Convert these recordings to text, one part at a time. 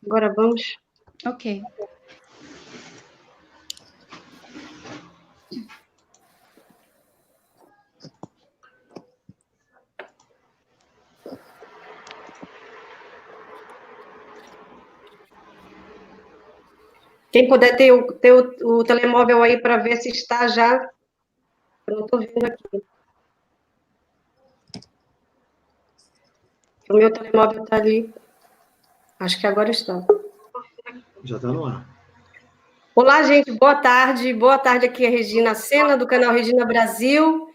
Agora vamos. Ok. Quem puder ter o telemóvel aí para ver se está já. Eu não estou vendo aqui. O meu telemóvel está ali. Acho que agora está. Já está no ar. Olá, gente. Boa tarde. Boa tarde, aqui é a Regina Sena, do canal Regina Brasil.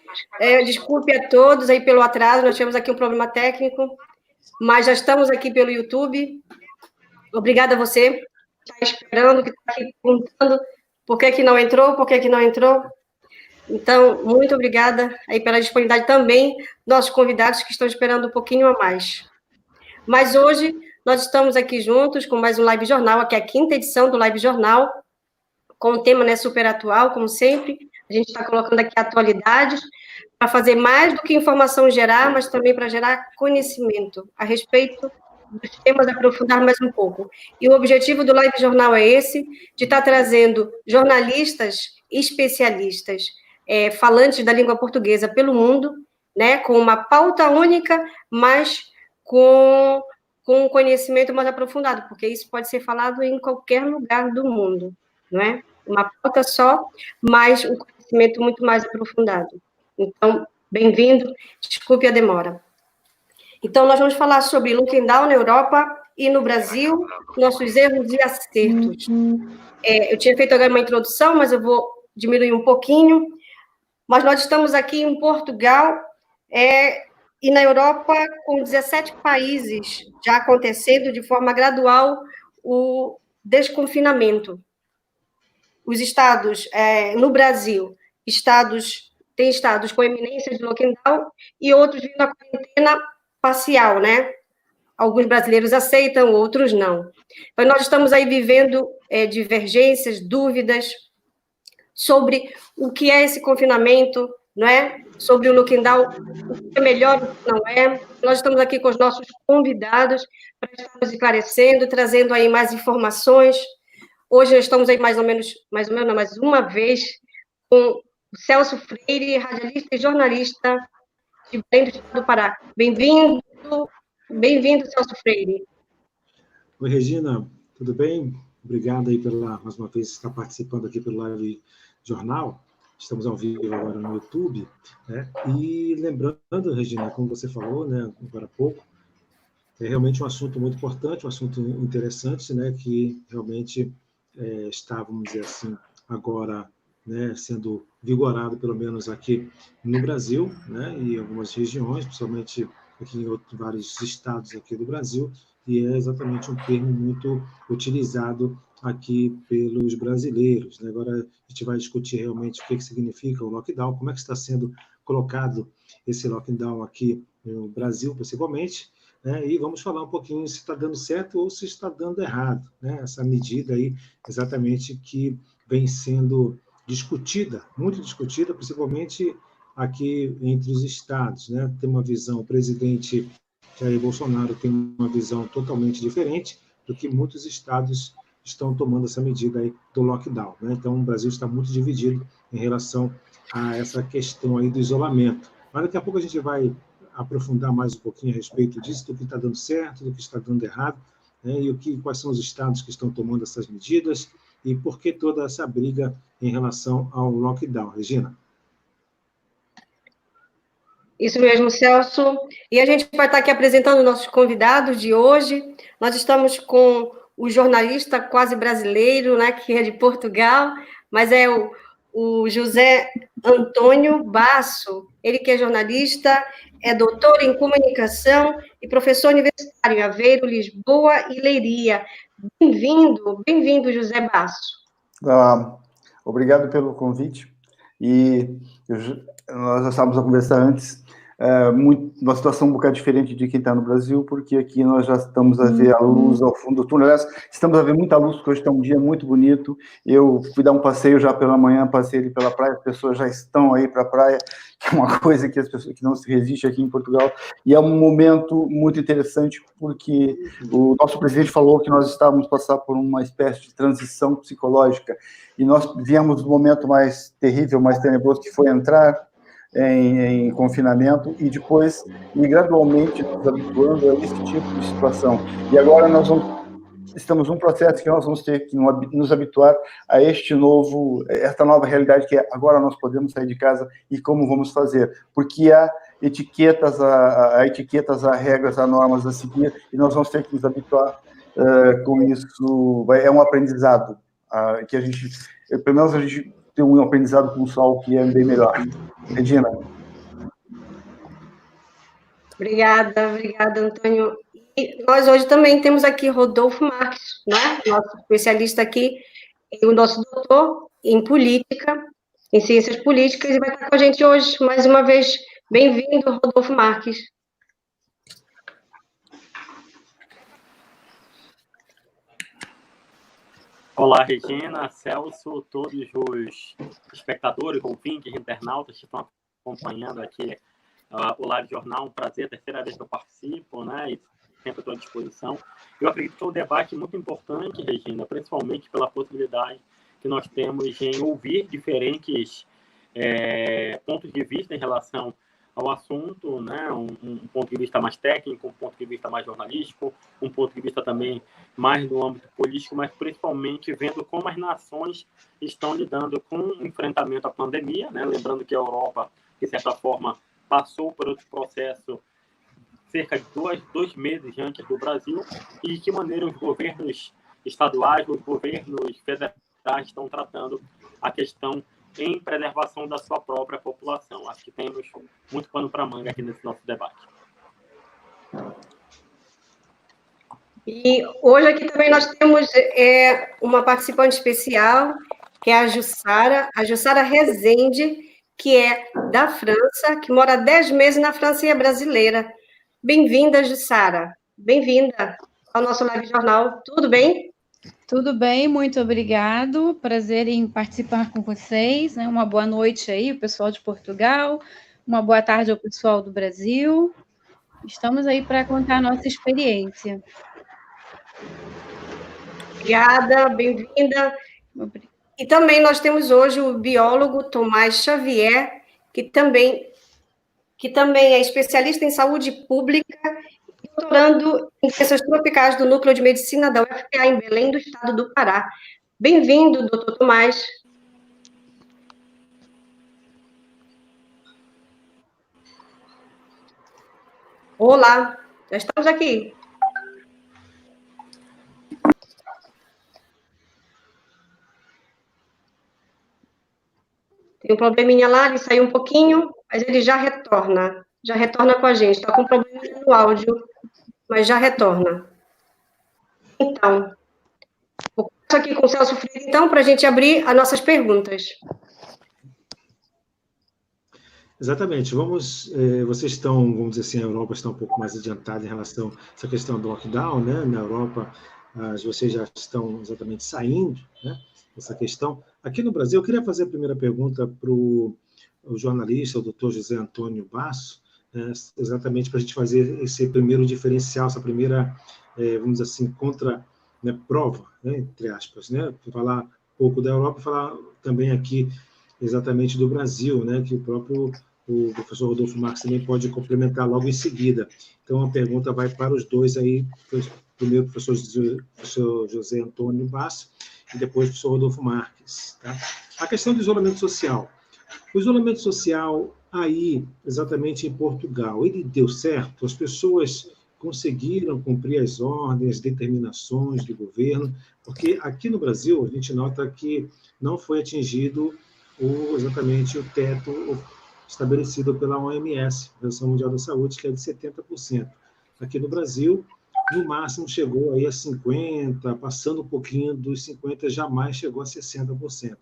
Desculpe a todos aí pelo atraso, nós tivemos aqui um problema técnico, mas já estamos aqui pelo YouTube. Obrigada a você que está esperando, que está aqui perguntando por que não entrou, por que não entrou. Então, muito obrigada aí pela disponibilidade também, nossos convidados que estão esperando um pouquinho a mais. Mas hoje nós estamos aqui juntos com mais um Live Jornal, aqui é a 5ª edição do Live Jornal, com um tema, né, super atual, como sempre. A gente está colocando aqui atualidades para fazer mais do que informação gerar, mas também para gerar conhecimento a respeito dos temas, aprofundar mais um pouco. E o objetivo do Live Jornal é esse, de estar trazendo jornalistas especialistas, falantes da língua portuguesa pelo mundo, né, com uma pauta única, mas com um conhecimento mais aprofundado, porque isso pode ser falado em qualquer lugar do mundo, não é? Uma pauta só, mas um conhecimento muito mais aprofundado. Então, bem-vindo, desculpe a demora. Então, nós vamos falar sobre looking down na Europa e no Brasil, nossos erros e acertos. Eu tinha feito agora uma introdução, mas eu vou diminuir um pouquinho. Mas nós estamos aqui em Portugal e na Europa com 17 países já acontecendo de forma gradual o desconfinamento. Os estados, no Brasil, tem estados com eminência de lockdown e outros vindo a quarentena parcial, né? Alguns brasileiros aceitam, outros não. Então, nós estamos aí vivendo divergências, dúvidas sobre o que é esse confinamento, não é? Sobre o lockdown, o que é melhor, o que não é. Nós estamos aqui com os nossos convidados para estarmos esclarecendo, trazendo aí mais informações. Hoje nós estamos aí mais uma vez, com o Celso Freire, radialista e jornalista de Belém do Estado do Pará. Bem-vindo, Celso Freire. Oi, Regina, tudo bem? Obrigado aí mais uma vez, estar participando aqui pelo Live Jornal. Estamos ao vivo agora no YouTube, né? E lembrando, Regina, como você falou, né, agora há pouco, é realmente um assunto muito importante, um assunto interessante, né, que realmente está, vamos dizer assim, agora, né, sendo vigorado, pelo menos aqui no Brasil, né, e em algumas regiões, principalmente aqui em vários estados aqui do Brasil, e é exatamente um termo muito utilizado aqui pelos brasileiros, né? Agora a gente vai discutir realmente o que significa o lockdown, como é que está sendo colocado esse lockdown aqui no Brasil, principalmente, né? E vamos falar um pouquinho se está dando certo ou se está dando errado, né? Essa medida aí, exatamente, que vem sendo discutida, muito discutida, principalmente aqui entre os estados, né? Tem uma visão, o presidente Jair Bolsonaro tem uma visão totalmente diferente do que muitos estados estão tomando essa medida aí do lockdown, né? Então, o Brasil está muito dividido em relação a essa questão aí do isolamento. Mas daqui a pouco a gente vai aprofundar mais um pouquinho a respeito disso, do que está dando certo, do que está dando errado, né? E quais são os estados que estão tomando essas medidas e por que toda essa briga em relação ao lockdown. Regina? Isso mesmo, Celso. E a gente vai estar aqui apresentando nossos convidados de hoje. Nós estamos com o jornalista quase brasileiro, né, que é de Portugal, mas é o José Antônio Basso. Ele que é jornalista, é doutor em comunicação e professor universitário em Aveiro, Lisboa e Leiria. Bem-vindo, José Basso. Obrigado pelo convite. E nós já estávamos a conversar antes uma situação um bocado diferente de quem está no Brasil, porque aqui nós já estamos a ver a luz ao fundo do túnel. Aliás, estamos a ver muita luz, porque hoje está um dia muito bonito. Eu fui dar um passeio já pela manhã, passei ali pela praia, as pessoas já estão aí para a praia, que é uma coisa que as pessoas que não se resiste aqui em Portugal. E é um momento muito interessante, porque o nosso presidente falou que nós estávamos passando por uma espécie de transição psicológica, e nós viemos do momento mais terrível, mais tenebroso, que foi entrar em confinamento e depois ir gradualmente nos habituando a esse tipo de situação. E agora estamos num processo que nós vamos ter que nos habituar a esta nova realidade, que é agora nós podemos sair de casa e como vamos fazer, porque há etiquetas, há regras, há normas a seguir, e nós vamos ter que nos habituar com isso. É um aprendizado que pelo menos a gente tem um aprendizado com o sol que é bem melhor. Regina. Obrigada, Antônio. E nós hoje também temos aqui Rodolfo Marques, né? Nosso especialista aqui, o nosso doutor em política, em ciências políticas, e vai estar com a gente hoje, mais uma vez. Bem-vindo, Rodolfo Marques. Olá, Regina, Celso, todos os espectadores, ouvintes, internautas que estão acompanhando aqui o Live Jornal. Um prazer, a terceira vez que eu participo, né? E sempre estou à disposição. Eu acredito que é um debate muito importante, Regina, principalmente pela possibilidade que nós temos em ouvir diferentes pontos de vista em relação ao assunto, né? Um ponto de vista mais técnico, um ponto de vista mais jornalístico, um ponto de vista também mais no âmbito político, mas principalmente vendo como as nações estão lidando com o enfrentamento à pandemia, né? Lembrando que a Europa, de certa forma, passou por outro processo cerca de dois meses antes do Brasil, e de que maneira os governos estaduais, os governos federais estão tratando a questão em preservação da sua própria população. Acho que temos muito pano para manga aqui nesse nosso debate. E hoje aqui também nós temos uma participante especial, que é a Jussara Rezende, que é da França, que mora há 10 meses na França e é brasileira. Bem-vinda, Jussara. Bem-vinda ao nosso Live Jornal. Tudo bem? Tudo bem, muito obrigado. Prazer em participar com vocês. Né? Uma boa noite aí, o pessoal de Portugal. Uma boa tarde ao pessoal do Brasil. Estamos aí para contar a nossa experiência. Obrigada, bem-vinda. E também nós temos hoje o biólogo Tomás Xavier, que também é especialista em saúde pública, doutorando em ciências tropicais do Núcleo de Medicina da UFPA, em Belém, do estado do Pará. Bem-vindo, doutor Tomás. Olá, já estamos aqui. Tem um probleminha lá, ele saiu um pouquinho, mas ele já retorna com a gente. Está com um problema no áudio, mas já retorna. Então, vou começar aqui com o Celso Freire, então, para a gente abrir as nossas perguntas. Exatamente. Vocês estão, vamos dizer assim, a Europa está um pouco mais adiantada em relação a essa questão do lockdown, né? Na Europa, vocês já estão exatamente saindo, né? Essa questão. Aqui no Brasil, eu queria fazer a primeira pergunta para o jornalista, o doutor José Antônio Basso, né? Exatamente para a gente fazer esse primeiro diferencial, essa primeira, vamos dizer assim, prova, né? Entre aspas, né? Falar um pouco da Europa e falar também aqui exatamente do Brasil, né? Que o professor Rodolfo Marques também pode complementar logo em seguida. Então, a pergunta vai para os dois aí, primeiro o professor José Antônio Basso e depois o professor Rodolfo Marques. Tá? A questão do isolamento social. O isolamento social aí, exatamente em Portugal, ele deu certo? As pessoas conseguiram cumprir as ordens, determinações do governo? Porque aqui no Brasil, a gente nota que não foi atingido exatamente o teto estabelecido pela OMS, Organização Mundial da Saúde, que é de 70%. Aqui no Brasil, no máximo chegou aí a 50%, passando um pouquinho dos 50%, jamais chegou a 60%.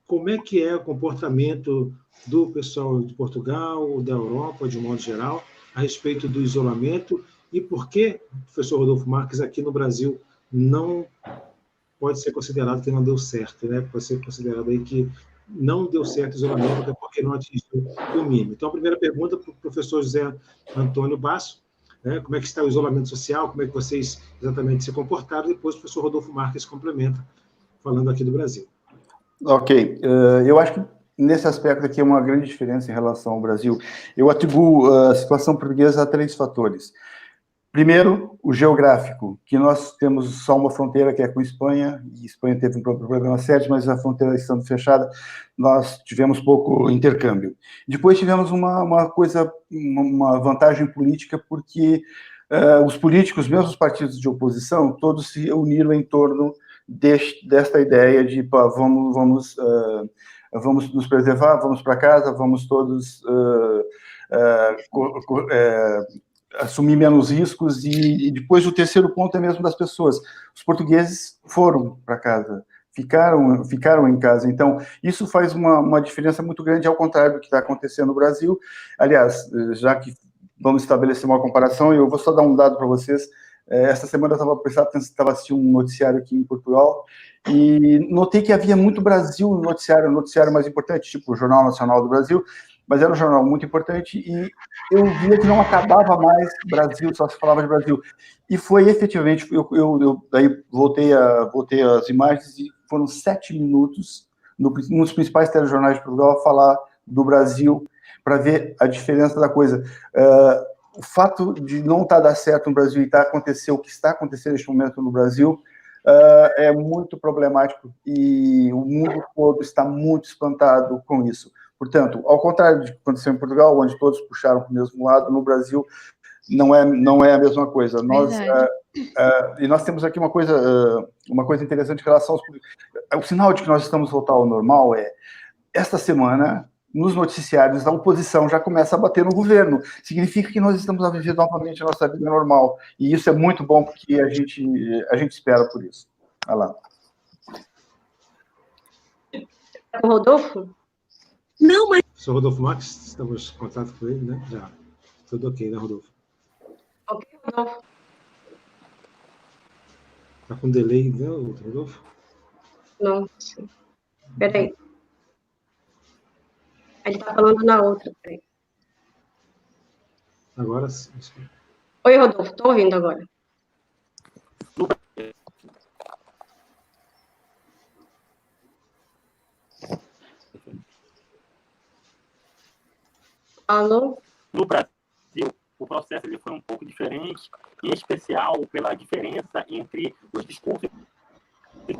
como é que é o comportamento do pessoal de Portugal, da Europa, de um modo geral, a respeito do isolamento e por que, professor Rodolfo Marques, aqui no Brasil não pode ser considerado que não deu certo, né? Pode ser considerado aí que não deu certo o isolamento, até porque não atingiu o mínimo. Então, a primeira pergunta para o professor José Antônio Basso, né? Como é que está o isolamento social, como é que vocês exatamente se comportaram, depois o professor Rodolfo Marques complementa, falando aqui do Brasil. Ok, eu acho que nesse aspecto aqui é uma grande diferença em relação ao Brasil. Eu atribuo a situação portuguesa a 3 fatores. Primeiro, o geográfico, que nós temos só uma fronteira que é com a Espanha, e a Espanha teve um problema sério, mas a fronteira estando fechada, nós tivemos pouco intercâmbio. Depois tivemos uma vantagem política, porque os políticos, mesmo os partidos de oposição, todos se uniram em torno desta ideia de vamos nos preservar, vamos para casa, vamos todos assumir menos riscos, e depois o terceiro ponto é mesmo das pessoas. Os portugueses foram para casa, ficaram em casa. Então, isso faz uma diferença muito grande, ao contrário do que está acontecendo no Brasil. Aliás, já que vamos estabelecer uma comparação, eu vou só dar um dado para vocês. Esta semana eu estava assistindo um noticiário aqui em Portugal, e notei que havia muito Brasil no noticiário mais importante, tipo o Jornal Nacional do Brasil, mas era um jornal muito importante, e eu via que não acabava mais Brasil, só se falava de Brasil. E foi efetivamente, eu daí voltei às imagens, e foram 7 minutos nos principais telejornais de Portugal a falar do Brasil, para ver a diferença da coisa. O fato de não dar certo no Brasil e acontecer o que está acontecendo neste momento no Brasil é muito problemático, e o mundo todo está muito espantado com isso. Portanto, ao contrário de aconteceu em Portugal, onde todos puxaram para o mesmo lado, no Brasil não é a mesma coisa. E nós temos aqui uma coisa interessante em relação o sinal de que nós estamos voltando ao normal esta semana, nos noticiários, a oposição já começa a bater no governo. Significa que nós estamos a viver novamente a nossa vida normal. E isso é muito bom, porque a gente espera por isso. Vai lá. Rodolfo? Não, mas... Sou Rodolfo Marques, estamos em contato com ele, né? Já. Tudo ok, né, Rodolfo? Ok, Rodolfo. Está com delay, né, Rodolfo? Não, espera aí. Ele está falando na outra. Peraí. Agora sim. Oi, Rodolfo, estou ouvindo agora. Alô? No Brasil, o processo ele foi um pouco diferente, em especial pela diferença entre os discursos dos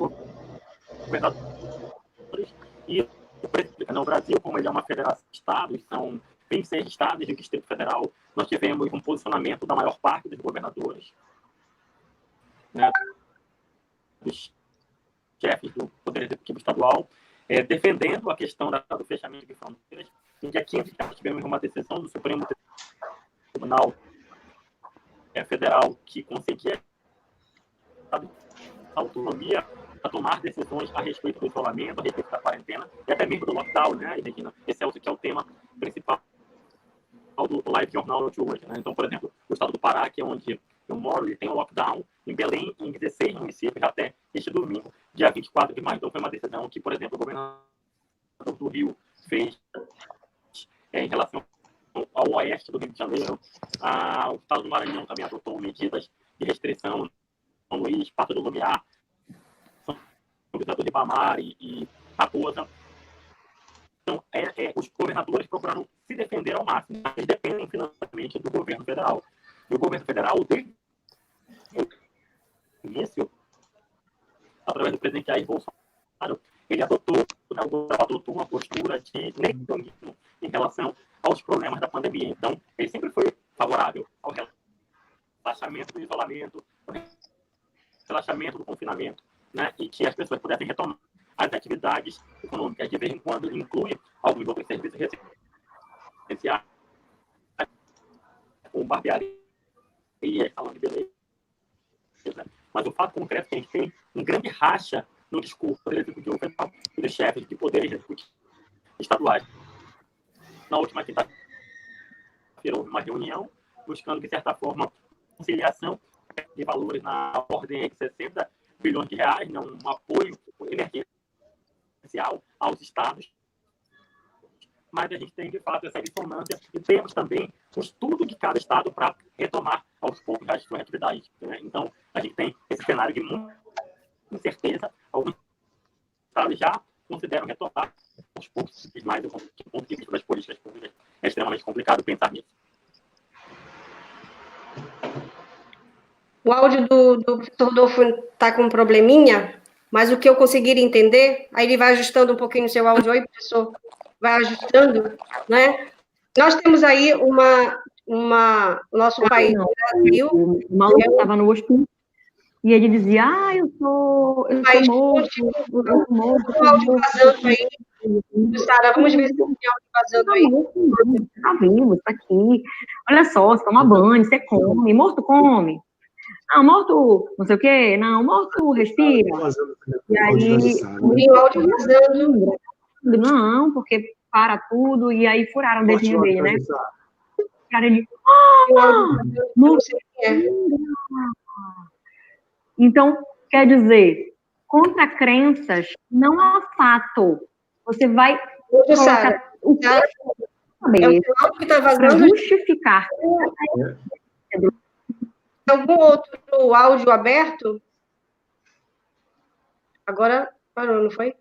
governadores e o presidente. No Brasil, como ele é uma federação de estados, são 26 estados e o Distrito Federal, nós tivemos um posicionamento da maior parte dos governadores, né, dos chefes do Poder Executivo Estadual, defendendo a questão do fechamento de fronteiras. Em dia 15, nós tivemos uma decisão do Supremo Tribunal Federal que conseguia a autonomia para tomar decisões a respeito do isolamento, a respeito da quarentena e até mesmo do lockdown, né, Regina? Esse é o tema principal do Live Jornal de hoje, né? Então, por exemplo, o estado do Pará, que é onde eu moro, ele tem um lockdown em Belém, em 16 municípios, até este domingo, dia 24 de maio. Então, foi uma decisão que, por exemplo, o governador do Rio fez em relação ao oeste do Rio de Janeiro. O estado do Maranhão também adotou medidas de restrição, São Luís, Pato do Lumiar, São José do Ribamar e Raposa. Então, os governadores procuraram se defender ao máximo. Eles dependem financeiramente do governo federal. E o governo federal, desde o início, através do presidente Jair Bolsonaro, ele adotou uma postura de negacionismo em relação aos problemas da pandemia. Então, ele sempre foi favorável ao relaxamento do isolamento, ao relaxamento do confinamento, né? E que as pessoas pudessem retomar as atividades econômicas. De vez em quando, ele inclui alguns outros serviços essenciais, como barbearia, salão de beleza. Mas o fato concreto é que a gente tem um grande racha no discurso do Executivo Federal e dos chefes de poderes executivos estaduais. Na última quinta-feira, houve uma reunião buscando, de certa forma, conciliação de valores na ordem de 60 bilhões de reais, né, um apoio emergencial aos estados. Mas a gente tem, de fato, essa dissonância e temos também o estudo de cada estado para retomar aos poucos as suas atividades. Né? Então, a gente tem esse cenário de muita incerteza. Alguns estados já consideram retomar aos poucos, mas do ponto de vista das políticas públicas é extremamente complicado pensar nisso. O áudio do professor Rodolfo está com um probleminha, mas o que eu conseguir entender, aí ele vai ajustando um pouquinho o seu áudio aí, professor, vai ajustando, né? Nós temos aí o nosso país, o Brasil... O maluco estava no hospital e ele dizia, eu sou morto. O áudio vazando aí. Sara, vamos ver se tem áudio vazando aí. Você tá vivo, isso aqui. Olha só, você toma banho, você come. Morto come. Não, morto não sei o quê. Não, morto respira. E aí, o áudio vazando. Não, porque para tudo. E aí furaram o dedinho dele, né? Furaram ele. Não sei quem é. Então, quer dizer, contra crenças não há fato. Você vai colocar o que é o áudio que está vazando para justificar. Tem algum outro áudio aberto? Agora parou, não foi?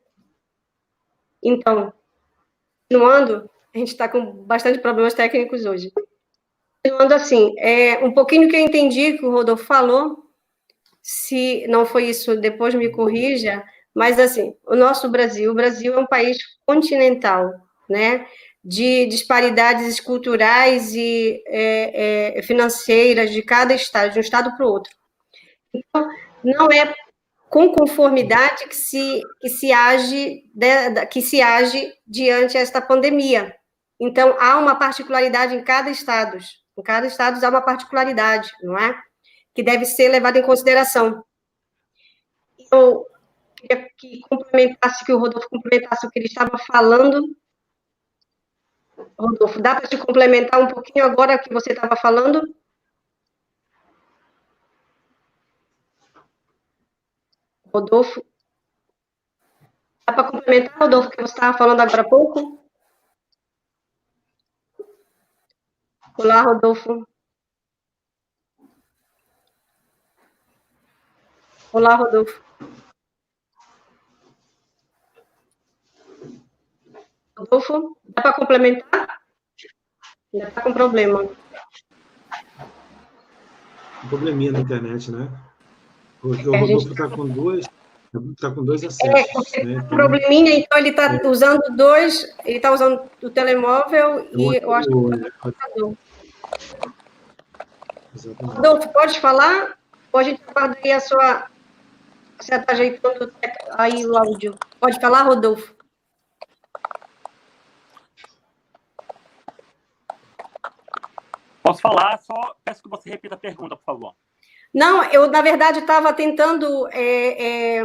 Então, continuando, a gente está com bastante problemas técnicos hoje. Continuando assim, um pouquinho que eu entendi que o Rodolfo falou, se não foi isso, depois me corrija, mas assim, o Brasil é um país continental, né, de disparidades culturais e financeiras de cada estado, de um estado para o outro. Então, não é com conformidade que se age diante esta pandemia. Então, há uma particularidade em cada estado. Em cada estado há uma particularidade, não é? Que deve ser levada em consideração. Eu queria que o Rodolfo complementasse o que ele estava falando. Rodolfo, dá para te complementar um pouquinho agora o que você estava falando? Rodolfo? Dá para complementar, Rodolfo, o que você estava falando agora há pouco? Olá, Rodolfo. Olá, Rodolfo. Rodolfo, dá para complementar? Ainda está com problema. Um probleminha na internet, né? Porque o Rodolfo está com dois acessos. Né? Então, probleminha, então ele está usando ele está usando o telemóvel e eu acho que o computador. Rodolfo, pode falar? Ou a gente aguarda aí você está ajeitando aí o áudio. Pode falar, Rodolfo? Posso falar, só peço que você repita a pergunta, por favor. Não, eu, na verdade, estava tentando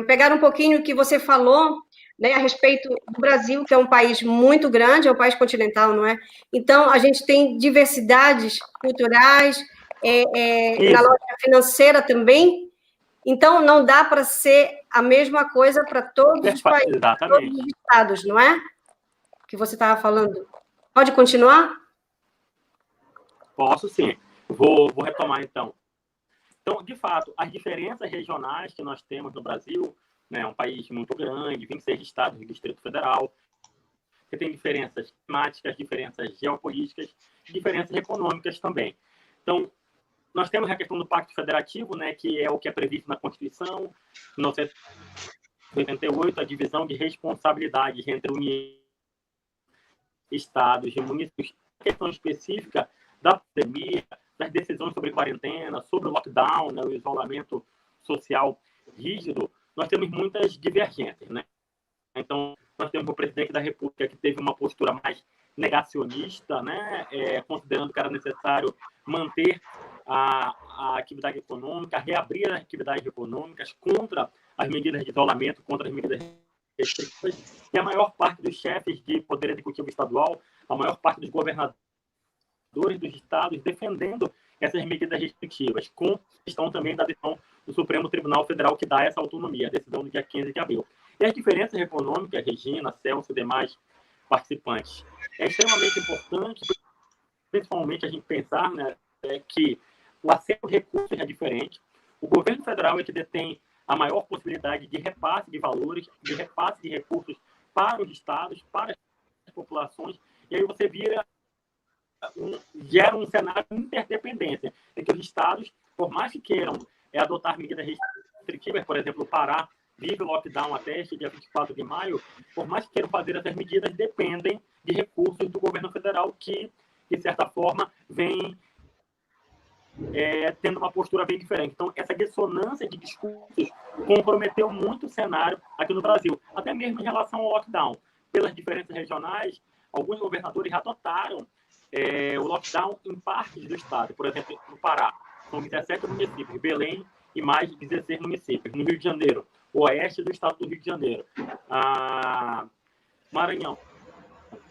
pegar um pouquinho o que você falou, né, a respeito do Brasil, que é um país muito grande, é um país continental, não é? Então, a gente tem diversidades culturais, na lógica financeira também, então não dá para ser a mesma coisa para todos os países, todos os estados, não é? Que você estava falando. Pode continuar? Posso sim. Vou retomar, então. Então, de fato, as diferenças regionais que nós temos no Brasil, né, é um país muito grande, 26 estados do Distrito Federal, que tem diferenças climáticas, diferenças geopolíticas, diferenças econômicas também. Então, nós temos a questão do Pacto Federativo, né, que é o que é previsto na Constituição, no 1988, a divisão de responsabilidades entre União, estados e municípios. A questão específica da pandemia, das decisões sobre quarentena, sobre o lockdown, né, o isolamento social rígido, nós temos muitas divergências, né? Então, nós temos o presidente da República que teve uma postura mais negacionista, né, considerando que era necessário manter a atividade econômica, reabrir as atividades econômicas contra as medidas de isolamento contra as medidas restritivas, e a maior parte dos chefes de poder executivo estadual, a maior parte dos governadores dos estados defendendo essas medidas restritivas, com questão também da decisão do Supremo Tribunal Federal que dá essa autonomia, a decisão do dia 15 de abril. E as diferenças econômicas, Regina, Celso e demais participantes, é extremamente importante, principalmente a gente pensar, né, que o acesso a recursos é diferente. O governo federal é que detém a maior possibilidade de repasse de valores, de repasse de recursos para os estados, para as populações, e aí você gera um cenário de interdependência, em que os estados, por mais que queiram adotar medidas restritivas, por exemplo, o Pará vive o lockdown até este dia 24 de maio, por mais que queiram fazer essas medidas, dependem de recursos do governo federal que, de certa forma, vem tendo uma postura bem diferente. Então, essa dissonância de discursos comprometeu muito o cenário aqui no Brasil, até mesmo em relação ao lockdown. Pelas diferenças regionais, alguns governadores adotaram o lockdown em partes do estado. Por exemplo, no Pará, são 17 municípios, Belém e mais 16 municípios. No Rio de Janeiro, o oeste do estado do Rio de Janeiro. Maranhão,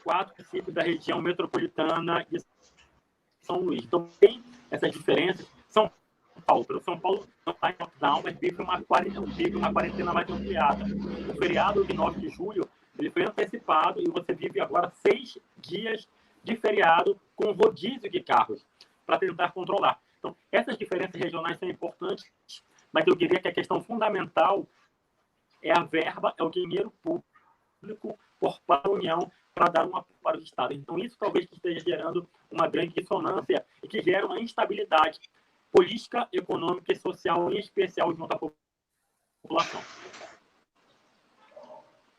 4 municípios da região metropolitana de São Luís. Então, tem essas diferenças. São Paulo não está em lockdown, mas vive uma quarentena mais ampliada. O feriado de 9 de julho ele foi antecipado e você vive agora 6 dias de feriado com rodízio de carros para tentar controlar. Então, essas diferenças regionais são importantes, mas eu diria que a questão fundamental é a verba, é o dinheiro público por parte da União para dar uma para os estados. Então, isso talvez esteja gerando uma grande dissonância e que gera uma instabilidade política, econômica e social, em especial junto à população.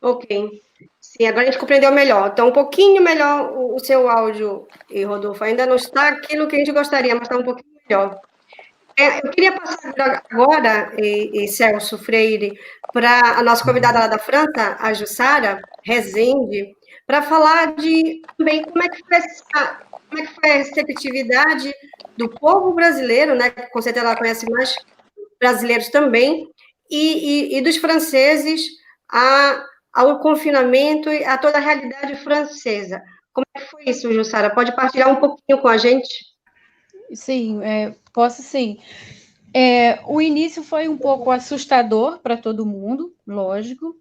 Ok. Sim, agora a gente compreendeu melhor. Então, um pouquinho melhor o seu áudio, Rodolfo. Ainda não está aquilo que a gente gostaria, mas está um pouquinho melhor. Eu queria passar agora, Celso Freire, para a nossa convidada lá da França, a Jussara Rezende, para falar de também como é que foi a receptividade do povo brasileiro, né? Que com certeza ela conhece mais brasileiros também, e dos franceses ao confinamento e a toda a realidade francesa. Como é que foi isso, Jussara? Pode partilhar um pouquinho com a gente? Sim, posso sim. O início foi um pouco assustador para todo mundo, lógico.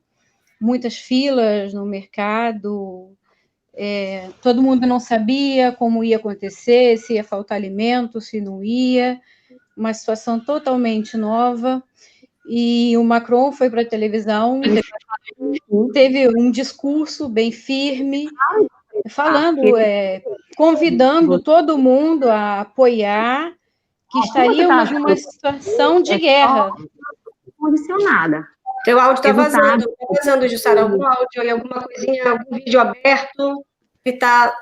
Muitas filas no mercado, todo mundo não sabia como ia acontecer, se ia faltar alimento, se não ia. Uma situação totalmente nova. E o Macron foi para a televisão, teve um discurso bem firme, falando, convidando todo mundo a apoiar, que estaríamos numa situação de guerra. Condicionada. Teu áudio está vazando, Jussara. Algum áudio aí, alguma coisinha, algum vídeo aberto que está...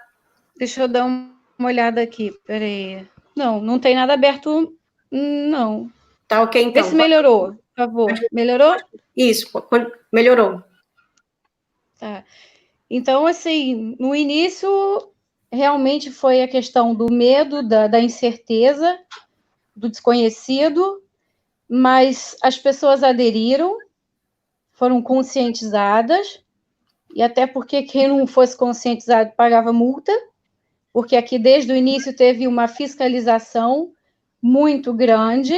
Deixa eu dar uma olhada aqui, peraí. Não tem nada aberto, não. Tá ok, então. Vê se melhorou, por favor. Melhorou? Isso, melhorou. Tá. Então, assim, no início, realmente foi a questão do medo, da incerteza, do desconhecido, mas as pessoas aderiram, foram conscientizadas, e até porque quem não fosse conscientizado pagava multa, porque aqui desde o início teve uma fiscalização muito grande,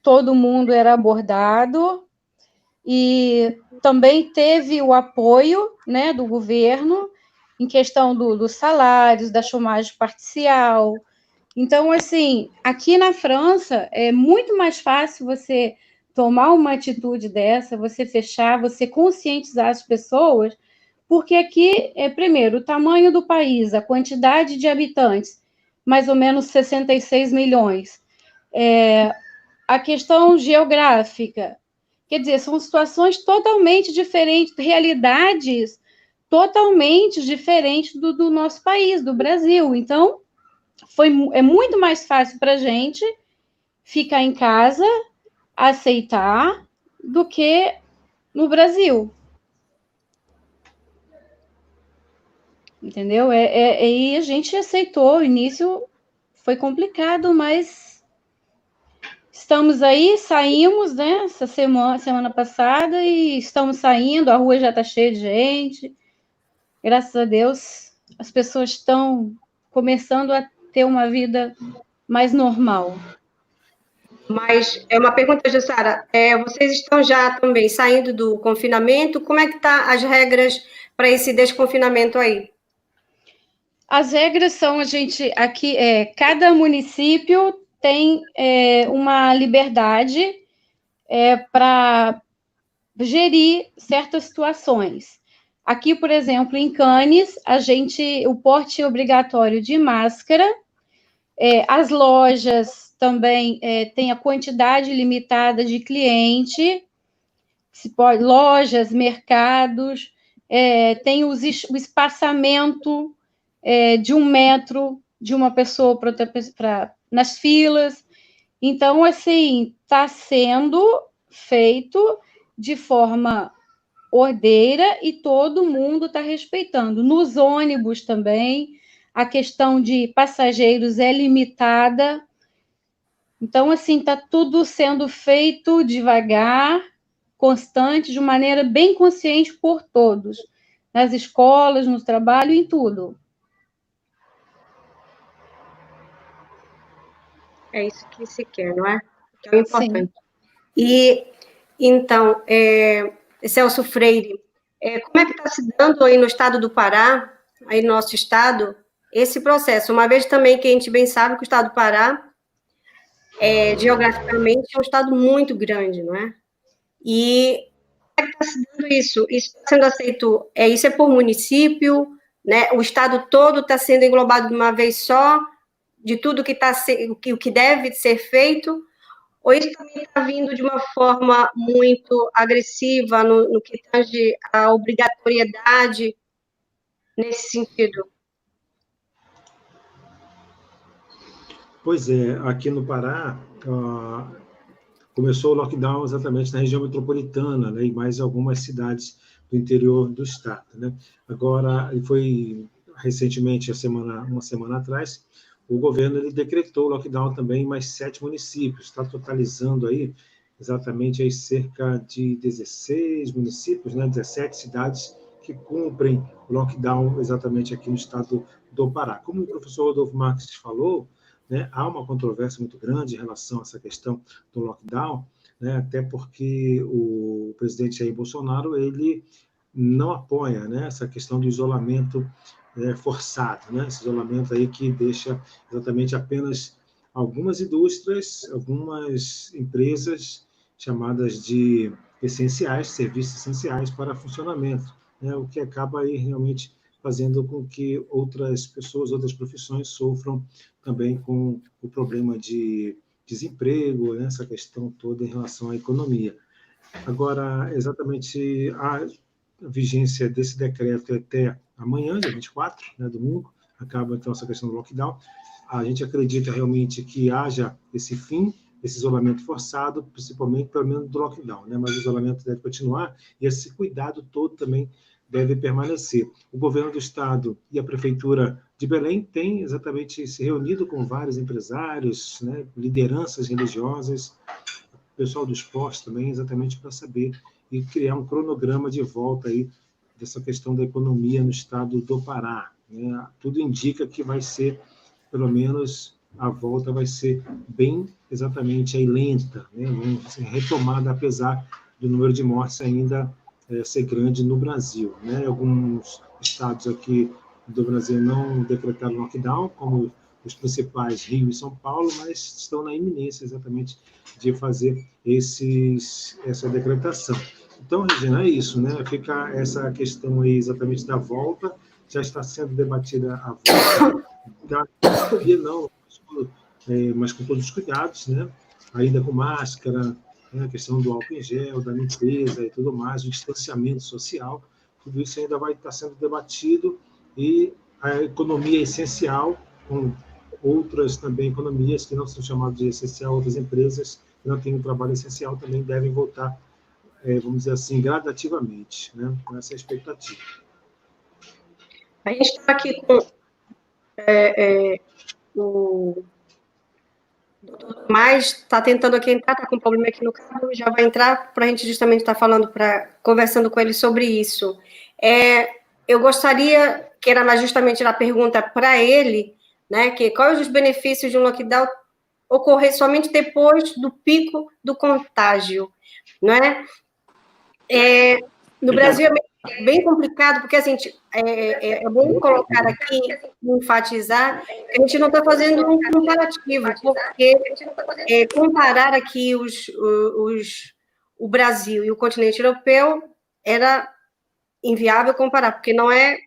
todo mundo era abordado, e também teve o apoio, né, do governo em questão dos salários, da chômagem parcial. Então, assim, aqui na França é muito mais fácil você tomar uma atitude dessa, você fechar, você conscientizar as pessoas, porque aqui, primeiro, o tamanho do país, a quantidade de habitantes, mais ou menos 66 milhões. A questão geográfica, quer dizer, são situações totalmente diferentes, realidades totalmente diferentes do nosso país, do Brasil. Então, é muito mais fácil para a gente ficar em casa, aceitar, do que no Brasil. Entendeu? E a gente aceitou. O início foi complicado, mas estamos aí, saímos, né, essa semana passada, e estamos saindo, a rua já está cheia de gente. Graças a Deus, as pessoas estão começando a ter uma vida mais normal. Mas é uma pergunta, Jussara, vocês estão já também saindo do confinamento? Como é que tá as regras para esse desconfinamento aí? As regras são, aqui, cada município tem uma liberdade para gerir certas situações. Aqui, por exemplo, em Cannes, o porte obrigatório de máscara, as lojas também têm a quantidade limitada de cliente, lojas, mercados, tem o espaçamento de 1 metro de uma pessoa para outra, nas filas. Então, assim, está sendo feito de forma ordeira e todo mundo está respeitando. Nos ônibus também, a questão de passageiros é limitada. Então, assim, está tudo sendo feito devagar, constante, de maneira bem consciente por todos, nas escolas, no trabalho, em tudo. É isso que se quer, não é? Que é o importante. Sim. E, então, Celso Freire, como é que está se dando aí no estado do Pará, aí no nosso estado, esse processo? Uma vez também que a gente bem sabe que o estado do Pará, geograficamente, é um estado muito grande, não é? E como é que está se dando isso? Isso está sendo aceito, isso é por município, né? O estado todo está sendo englobado de uma vez só, de tudo o que deve ser feito, ou isso também está vindo de uma forma muito agressiva no que tange a obrigatoriedade nesse sentido? Pois é, aqui no Pará, começou o lockdown exatamente na região metropolitana, né, e mais algumas cidades do interior do estado, né? Agora, foi recentemente, uma semana atrás, o governo ele decretou o lockdown também em mais 7 municípios, está totalizando aí exatamente aí cerca de 16 municípios, né, 17 cidades que cumprem o lockdown exatamente aqui no estado do Pará. Como o professor Rodolfo Marques falou, né, há uma controvérsia muito grande em relação a essa questão do lockdown, né, até porque o presidente Jair Bolsonaro ele não apoia, né, essa questão do isolamento forçado, né, esse isolamento aí que deixa exatamente apenas algumas indústrias, algumas empresas chamadas de essenciais, serviços essenciais para funcionamento, né, o que acaba aí realmente fazendo com que outras pessoas, outras profissões sofram também com o problema de desemprego, né, essa questão toda em relação à economia. Agora, exatamente a vigência desse decreto é até amanhã, dia 24, né, domingo, acaba então essa questão do lockdown. A gente acredita realmente que haja esse fim, esse isolamento forçado, principalmente pelo menos do lockdown, né, mas o isolamento deve continuar e esse cuidado todo também deve permanecer. O governo do estado e a prefeitura de Belém têm exatamente se reunido com vários empresários, né, lideranças religiosas, pessoal do esporte também, exatamente para saber e criar um cronograma de volta aí dessa questão da economia no estado do Pará, né? Tudo indica que vai ser, pelo menos, a volta vai ser bem exatamente aí lenta, né? Vamos ser retomada, apesar do número de mortes ainda ser grande no Brasil, né? Alguns estados aqui do Brasil não decretaram lockdown, como os principais, Rio e São Paulo, mas estão na iminência exatamente de fazer essa decretação. Então, Regina, é isso, né? Fica essa questão aí exatamente da volta, já está sendo debatida a volta da pandemia, não, mas com todos os cuidados, né? Ainda com máscara, né? A questão do álcool em gel, da limpeza e tudo mais, o distanciamento social, tudo isso ainda vai estar sendo debatido e a economia é essencial, com outras também economias que não são chamadas de essencial, outras empresas que não têm um trabalho essencial também devem voltar, vamos dizer assim, gradativamente, né? Com essa expectativa. A gente está aqui com o Mas está tentando aqui entrar, está com um problema aqui no carro, já vai entrar para a gente justamente estar falando, conversando com ele sobre isso. Eu gostaria, que era justamente a pergunta para ele, né, que quais os benefícios de um lockdown ocorrer somente depois do pico do contágio, não é? No Brasil é bem complicado, porque assim, é bom colocar aqui, enfatizar, que a gente não está fazendo um comparativo, porque comparar aqui o Brasil e o continente europeu era inviável comparar, porque não é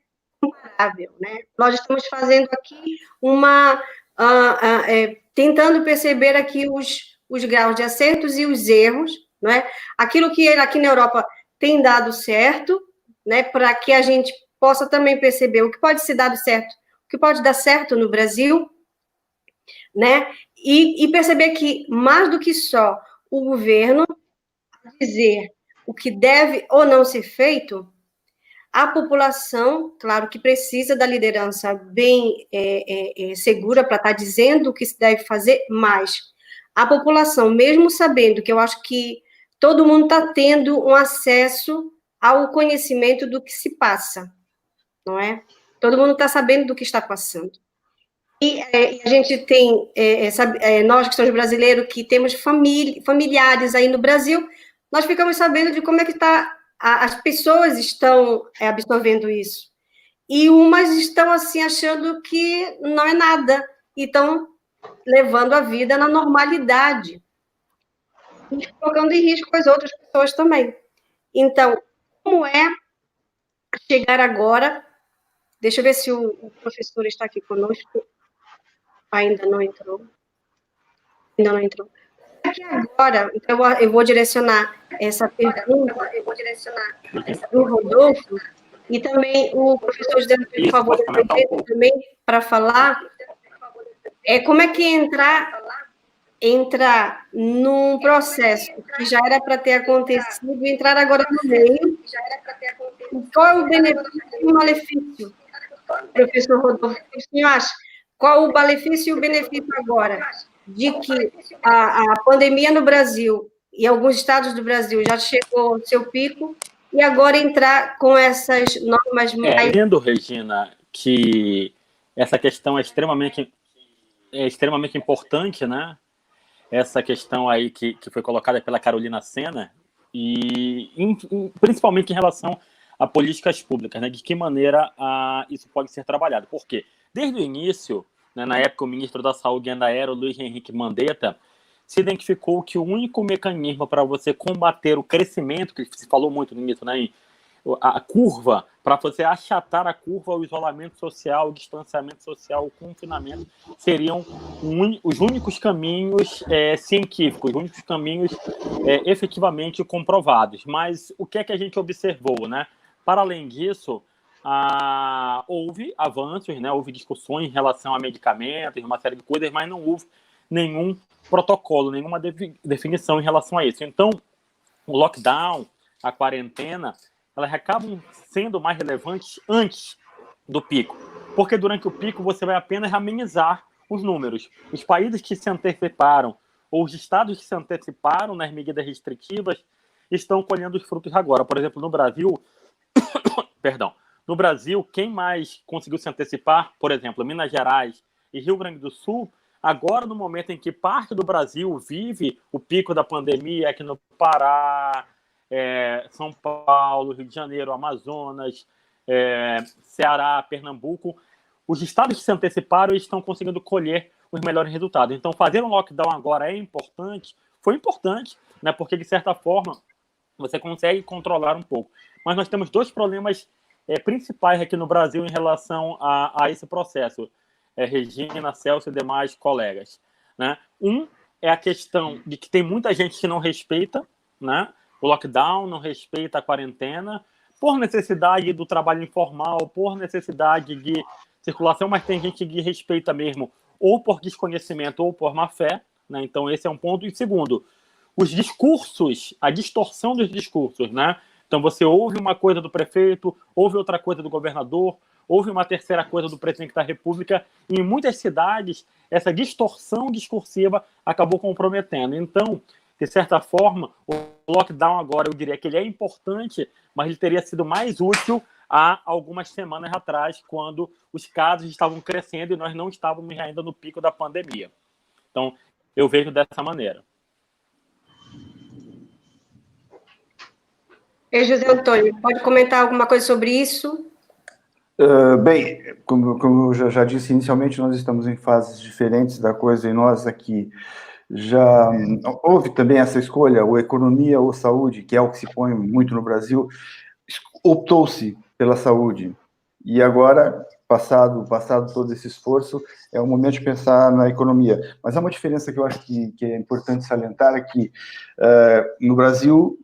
comparável, né? Nós estamos fazendo aqui tentando perceber aqui os graus de acertos e os erros, não é? Aquilo que aqui na Europa tem dado certo, né, para que a gente possa também perceber o que pode ser dado certo, o que pode dar certo no Brasil, né, e perceber que, mais do que só o governo dizer o que deve ou não ser feito, a população, claro que precisa da liderança bem segura para estar dizendo o que se deve fazer, mas a população, mesmo sabendo que eu acho que todo mundo está tendo um acesso ao conhecimento do que se passa, não é? Todo mundo está sabendo do que está passando. E a gente tem, nós que somos brasileiros, que temos familiares aí no Brasil, nós ficamos sabendo de como é que as pessoas estão absorvendo isso. E umas estão, assim, achando que não é nada, e estão levando a vida na normalidade, e colocando em risco as outras pessoas também. Então, como é chegar agora? Deixa eu ver se o professor está aqui conosco. Ainda não entrou. Aqui agora, então, eu vou direcionar essa pergunta para o Rodolfo, e também o professor José, por favor, também para falar como é que entrar num processo que já era para ter acontecido e entrar agora no meio. Qual é o benefício e o malefício, professor Rodolfo? O que o senhor acha? Qual o malefício e o benefício agora de que a pandemia no Brasil e alguns estados do Brasil já chegou ao seu pico e agora entrar com essas normas mais... Entendo, Regina, que essa questão é extremamente importante, né? Essa questão aí que foi colocada pela Carolina Sena, e principalmente em relação a políticas públicas, né? De que maneira isso pode ser trabalhado. Por quê? Desde o início, né, na época, o ministro da Saúde ainda era o Luiz Henrique Mandetta, se identificou que o único mecanismo para você combater o crescimento, que se falou muito no início, né, a curva, para você achatar a curva, o isolamento social, o distanciamento social, o confinamento, seriam os únicos caminhos científicos, os únicos caminhos efetivamente comprovados. Mas o que é que a gente observou, né? Para além disso, houve avanços, né? Houve discussões em relação a medicamentos, uma série de coisas, mas não houve nenhum protocolo, nenhuma definição em relação a isso. Então, o lockdown, a quarentena, elas acabam sendo mais relevantes antes do pico, porque durante o pico você vai apenas amenizar os números. Os países que se anteciparam, ou os estados que se anteciparam nas medidas restritivas, estão colhendo os frutos agora. Por exemplo, no Brasil, no Brasil, quem mais conseguiu se antecipar, por exemplo, Minas Gerais e Rio Grande do Sul, agora no momento em que parte do Brasil vive o pico da pandemia, aqui no Pará, São Paulo, Rio de Janeiro, Amazonas, Ceará, Pernambuco, os estados que se anteciparam estão conseguindo colher os melhores resultados. Então, fazer um lockdown agora foi importante, né, porque, de certa forma, você consegue controlar um pouco. Mas nós temos dois problemas principais aqui no Brasil em relação a esse processo, Regina, Celso e demais colegas, né? É a questão de que tem muita gente que não respeita, né, o lockdown, não respeita a quarentena, por necessidade do trabalho informal, por necessidade de circulação, mas tem gente que respeita mesmo, ou por desconhecimento, ou por má fé, né? Então esse é um ponto. E segundo, os discursos, a distorção dos discursos, né? Então você ouve uma coisa do prefeito, ouve outra coisa do governador, houve uma terceira coisa do presidente da República, e em muitas cidades, essa distorção discursiva acabou comprometendo. Então, de certa forma, o lockdown agora, eu diria que ele é importante, mas ele teria sido mais útil há algumas semanas atrás, quando os casos estavam crescendo e nós não estávamos ainda no pico da pandemia. Então, eu vejo dessa maneira. José Antônio, pode comentar alguma coisa sobre isso? Bem, como eu já disse inicialmente, nós estamos em fases diferentes da coisa, e nós aqui já houve também essa escolha, ou economia ou saúde, que é o que se põe muito no Brasil, optou-se pela saúde. E agora, passado todo esse esforço, é o momento de pensar na economia. Mas há uma diferença que eu acho que é importante salientar, é que no Brasil,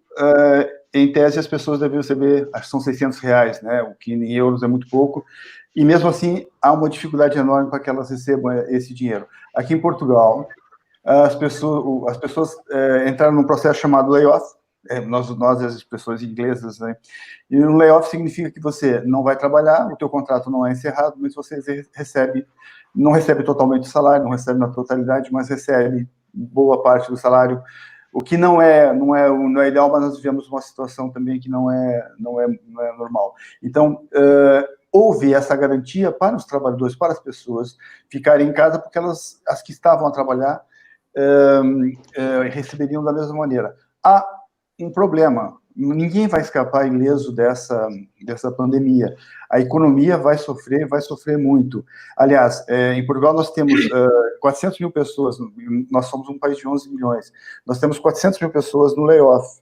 em tese, as pessoas devem receber, acho que são R$600, né, o que em euros é muito pouco, e mesmo assim há uma dificuldade enorme para que elas recebam esse dinheiro. Aqui em Portugal, as pessoas entraram num processo chamado layoff, nós as expressões inglesas, né? E um layoff significa que você não vai trabalhar, o teu contrato não é encerrado, mas você não recebe totalmente o salário, não recebe na totalidade, mas recebe boa parte do salário, o que não é ideal, mas nós vivemos uma situação também que não é normal. Então, houve essa garantia para os trabalhadores, para as pessoas ficarem em casa, porque as que estavam a trabalhar receberiam da mesma maneira. Há um problema, ninguém vai escapar ileso dessa pandemia. A economia vai sofrer muito. Aliás, em Portugal nós temos 400 mil pessoas, nós somos um país de 11 milhões, nós temos 400 mil pessoas no layoff,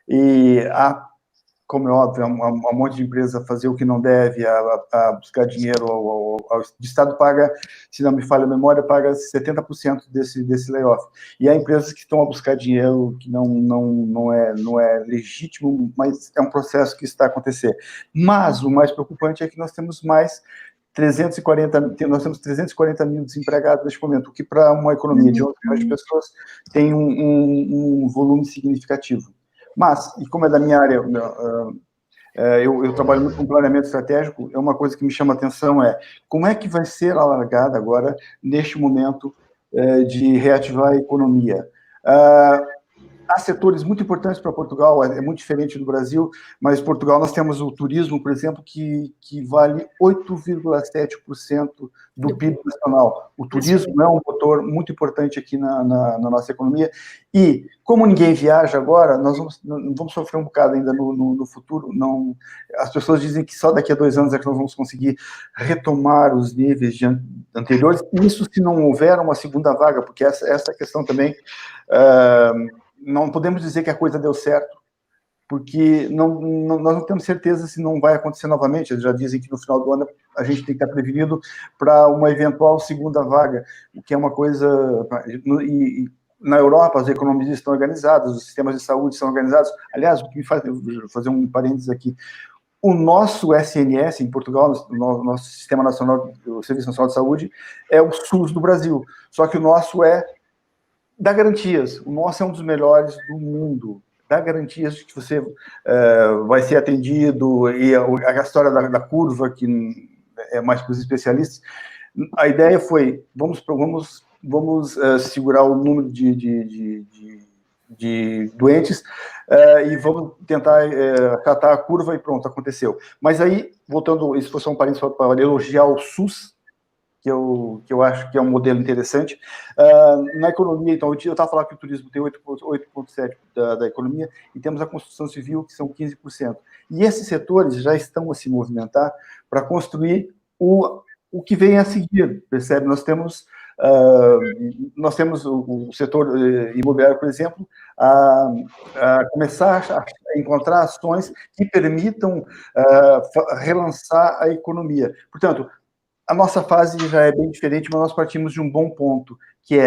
e há, como é óbvio, um monte de empresa a fazer o que não deve, a buscar dinheiro, o Estado paga, se não me falha a memória, paga 70% desse layoff. E há empresas que estão a buscar dinheiro que não é legítimo, mas é um processo que está a acontecer. Mas o mais preocupante é que nós temos 340 mil desempregados neste momento, o que para uma economia de 11 milhões de pessoas tem um volume significativo. Mas, e como é da minha área, eu trabalho muito com planeamento estratégico, é uma coisa que me chama a atenção, como é que vai ser alargada agora, neste momento, de reativar a economia. Há setores muito importantes para Portugal, é muito diferente do Brasil, mas em Portugal nós temos o turismo, por exemplo, que vale 8,7% do PIB nacional. O turismo é um motor muito importante aqui na nossa economia, e como ninguém viaja agora, nós vamos sofrer um bocado ainda no futuro. As pessoas dizem que só daqui a 2 anos é que nós vamos conseguir retomar os níveis anteriores, isso se não houver uma segunda vaga, porque essa questão também... não podemos dizer que a coisa deu certo, porque nós não temos certeza se não vai acontecer novamente. Eles já dizem que no final do ano a gente tem que estar prevenido para uma eventual segunda vaga, o que é uma coisa... E na Europa, as economias estão organizadas, os sistemas de saúde estão organizados. Aliás, o que me faz fazer um parênteses aqui, o nosso SNS, em Portugal, o nosso Sistema Nacional, o Serviço Nacional de Saúde, é o SUS do Brasil, só que o nosso dá garantias. O nosso é um dos melhores do mundo. Dá garantias de que você vai ser atendido, e a história da curva, que é mais para os especialistas. A ideia foi, vamos segurar o número de doentes e vamos tentar acatar a curva, e pronto, aconteceu. Mas aí, voltando, isso foi só um parênteses para elogiar o SUS, que eu acho que é um modelo interessante. Na economia, então, eu estava falando que o turismo tem 8,7% da economia, e temos a construção civil, que são 15%. E esses setores já estão a se movimentar para construir o que vem a seguir, percebe? Nós temos o setor imobiliário, por exemplo, a começar a encontrar ações que permitam relançar a economia. Portanto, a nossa fase já é bem diferente, mas nós partimos de um bom ponto, que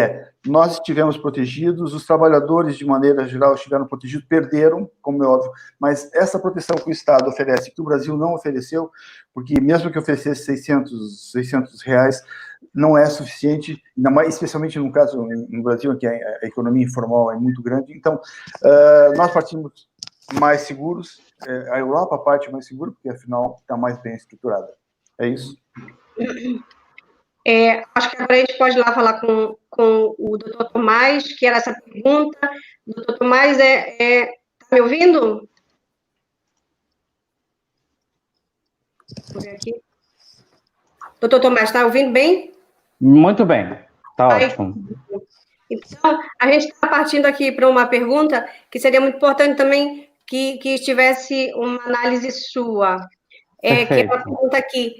nós estivemos protegidos, os trabalhadores, de maneira geral, estiveram protegidos, perderam, como é óbvio, mas essa proteção que o Estado oferece, que o Brasil não ofereceu, porque mesmo que oferecesse R$600, não é suficiente, ainda mais, especialmente no caso no Brasil, em que a economia informal é muito grande. Então, nós partimos mais seguros, a Europa parte mais segura, porque afinal está mais bem estruturada. É isso. Acho que agora a gente pode ir lá falar com o doutor Tomás, que era essa pergunta. Doutor Tomás, tá me ouvindo? Vou ver aqui. Doutor Tomás, está ouvindo bem? Muito bem, está ótimo. Então, a gente está partindo aqui para uma pergunta que seria muito importante também que tivesse uma análise sua. Que é uma pergunta aqui.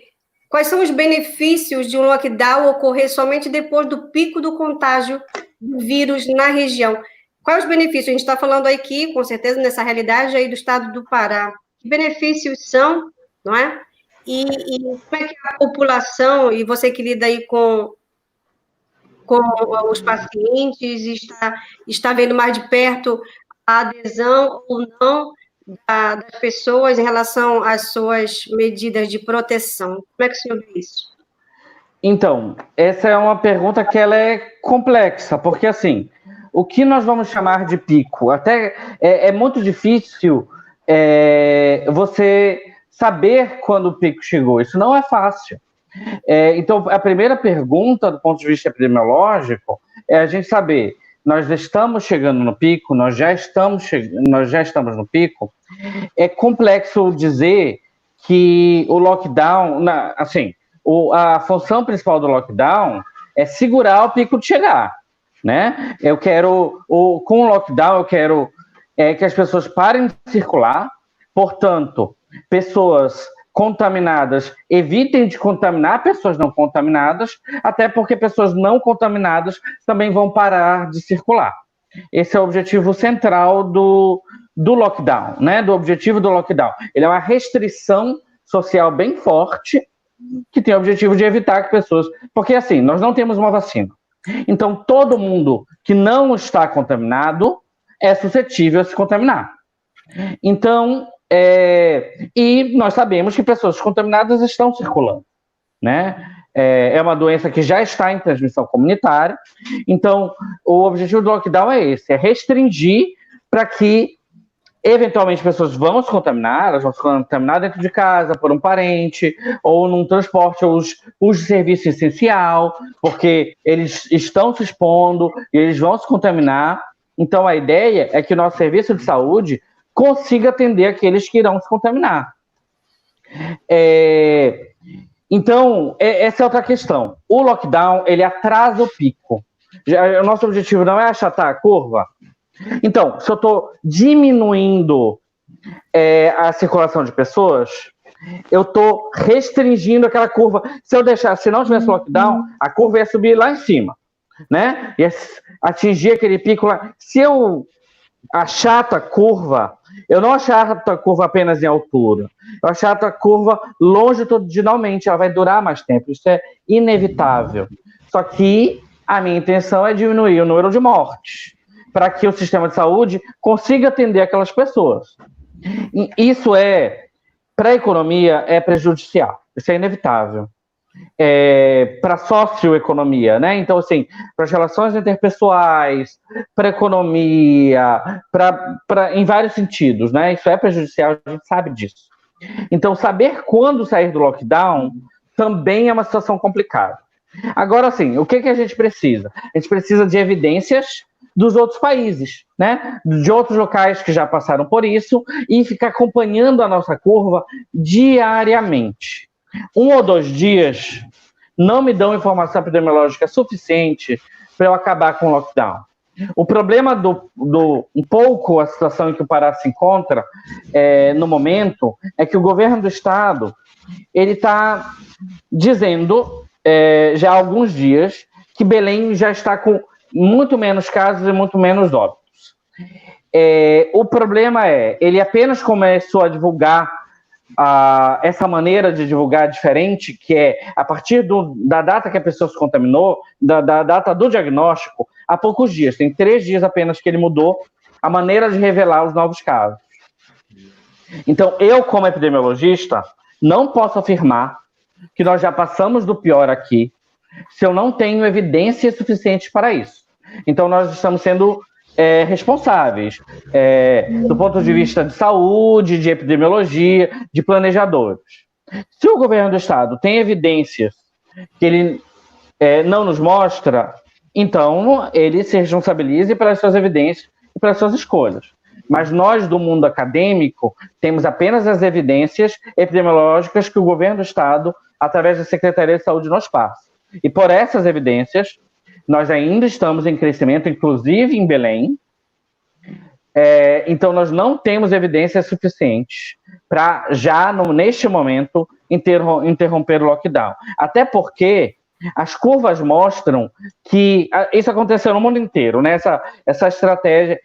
Quais são os benefícios de um lockdown ocorrer somente depois do pico do contágio do vírus na região? Quais os benefícios? A gente está falando aqui, com certeza, nessa realidade aí do estado do Pará. Que benefícios são, não é? E como é que a população, e você que lida aí com os pacientes, está vendo mais de perto a adesão ou não das pessoas em relação às suas medidas de proteção? Como é que o senhor vê isso? Então, essa é uma pergunta que ela é complexa, porque assim, o que nós vamos chamar de pico? Até é muito difícil você saber quando o pico chegou. Isso não é fácil. Então, a primeira pergunta, do ponto de vista epidemiológico, é a gente saber, nós estamos chegando no pico, nós já estamos no pico. É complexo dizer que o lockdown, a função principal do lockdown é segurar o pico de chegar, né? Com o lockdown, eu quero que as pessoas parem de circular, portanto, pessoas contaminadas evitem de contaminar pessoas não contaminadas, até porque pessoas não contaminadas também vão parar de circular. Esse é o objetivo central do lockdown, né? Do objetivo do lockdown. Ele é uma restrição social bem forte que tem o objetivo de evitar que pessoas... Porque, assim, nós não temos uma vacina. Então, todo mundo que não está contaminado é suscetível a se contaminar. Então, e nós sabemos que pessoas contaminadas estão circulando, né? É uma doença que já está em transmissão comunitária. Então, o objetivo do lockdown é esse, é restringir para que, eventualmente, pessoas vão se contaminar, elas vão se contaminar dentro de casa, por um parente, ou num transporte, ou os de serviço essencial, porque eles estão se expondo e eles vão se contaminar. Então, a ideia é que o nosso serviço de saúde consiga atender aqueles que irão se contaminar. Então, essa é outra questão. O lockdown, ele atrasa o pico. O nosso objetivo não é achatar a curva. Então, se eu estou diminuindo a circulação de pessoas, eu estou restringindo aquela curva. Se não tivesse lockdown, a curva ia subir lá em cima, né? Ia atingir aquele pico lá. Se eu achato a curva, eu não achato a curva apenas em altura, eu achato a curva longitudinalmente, ela vai durar mais tempo, isso é inevitável. Só que a minha intenção é diminuir o número de mortes, para que o sistema de saúde consiga atender aquelas pessoas. E isso para a economia, é prejudicial, isso é inevitável. Para a socioeconomia, né? Então, assim, para as relações interpessoais, para a economia, em vários sentidos, né? Isso é prejudicial, a gente sabe disso. Então, saber quando sair do lockdown também é uma situação complicada. Agora, assim, o que a gente precisa? A gente precisa de evidências dos outros países, né? De outros locais que já passaram por isso e ficar acompanhando a nossa curva diariamente. 1 ou 2 dias não me dão informação epidemiológica suficiente para eu acabar com o lockdown. O problema um pouco a situação em que o Pará se encontra no momento é que o governo do estado ele está dizendo já há alguns dias que Belém já está com muito menos casos e muito menos óbitos. O problema ele apenas começou a divulgar essa maneira de divulgar diferente, que é a partir da data que a pessoa se contaminou, da data do diagnóstico, há poucos dias, tem 3 dias apenas que ele mudou a maneira de revelar os novos casos. Então, eu, como epidemiologista, não posso afirmar que nós já passamos do pior aqui, se eu não tenho evidências suficientes para isso. Então, nós estamos sendo responsáveis, do ponto de vista de saúde, de epidemiologia, de planejadores. Se o governo do estado tem evidências que ele não nos mostra, então ele se responsabilize pelas suas evidências e pelas suas escolhas. Mas nós, do mundo acadêmico, temos apenas as evidências epidemiológicas que o governo do estado, através da Secretaria de Saúde, nos passa. E por essas evidências, nós ainda estamos em crescimento, inclusive em Belém. Então, nós não temos evidências suficientes para, já neste momento, interromper o lockdown. Até porque as curvas mostram que isso aconteceu no mundo inteiro, né? Essa estratégia,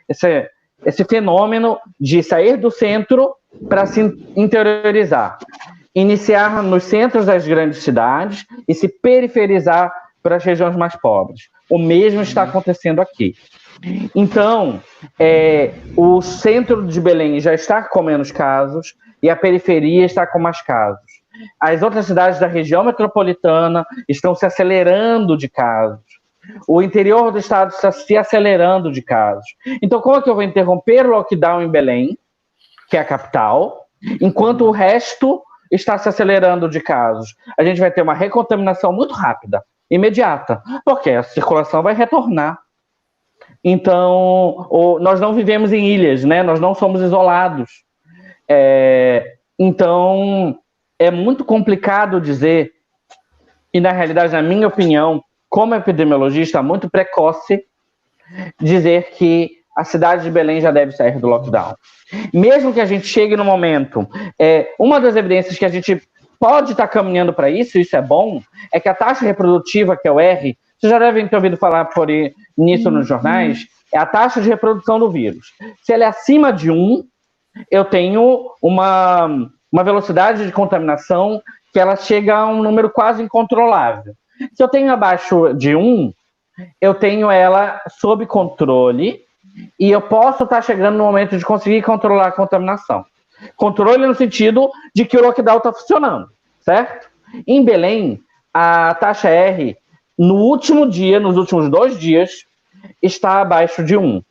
esse fenômeno de sair do centro para se interiorizar. Iniciar nos centros das grandes cidades e se periferizar para as regiões mais pobres. O mesmo está acontecendo aqui. Então, o centro de Belém já está com menos casos e a periferia está com mais casos. As outras cidades da região metropolitana estão se acelerando de casos. O interior do estado está se acelerando de casos. Então, como é que eu vou interromper o lockdown em Belém, que é a capital, enquanto o resto está se acelerando de casos? A gente vai ter uma recontaminação muito rápida, imediata, porque a circulação vai retornar. Então, nós não vivemos em ilhas, né? Nós não somos isolados. Então, é muito complicado dizer, e na realidade, na minha opinião, como epidemiologista muito precoce, dizer que a cidade de Belém já deve sair do lockdown. Mesmo que a gente chegue no momento, uma das evidências que a gente pode estar caminhando para isso é bom, é que a taxa reprodutiva, que é o R, vocês já devem ter ouvido falar nisso nos jornais, é a taxa de reprodução do vírus. Se ela é acima de 1, eu tenho uma velocidade de contaminação que ela chega a um número quase incontrolável. Se eu tenho abaixo de 1, eu tenho ela sob controle e eu posso estar chegando no momento de conseguir controlar a contaminação. Controle no sentido de que o lockdown está funcionando, certo? Em Belém, a taxa R, no último dia, nos últimos 2 dias, está abaixo de 1.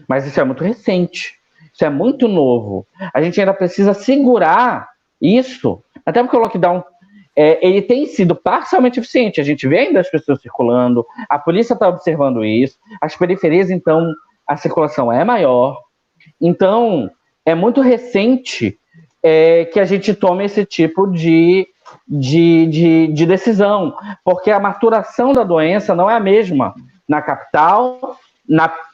Mas isso é muito recente, isso é muito novo. A gente ainda precisa segurar isso, até porque o lockdown ele tem sido parcialmente eficiente. A gente vê ainda as pessoas circulando, a polícia está observando isso, as periferias, então, a circulação é maior. Então, é muito recente que a gente tome esse tipo de decisão, porque a maturação da doença não é a mesma na capital,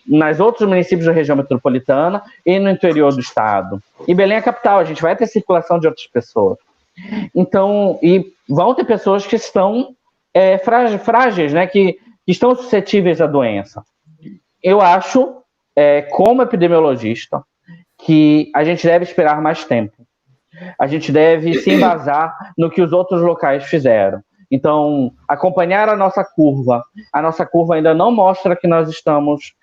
nas outros municípios da região metropolitana e no interior do estado. E Belém é a capital, a gente vai ter circulação de outras pessoas. Então, e vão ter pessoas que estão frágeis, né, que estão suscetíveis à doença. Eu acho, como epidemiologista, que a gente deve esperar mais tempo. A gente deve se embasar no que os outros locais fizeram. Então, acompanhar a nossa curva. A nossa curva ainda não mostra que nós estamos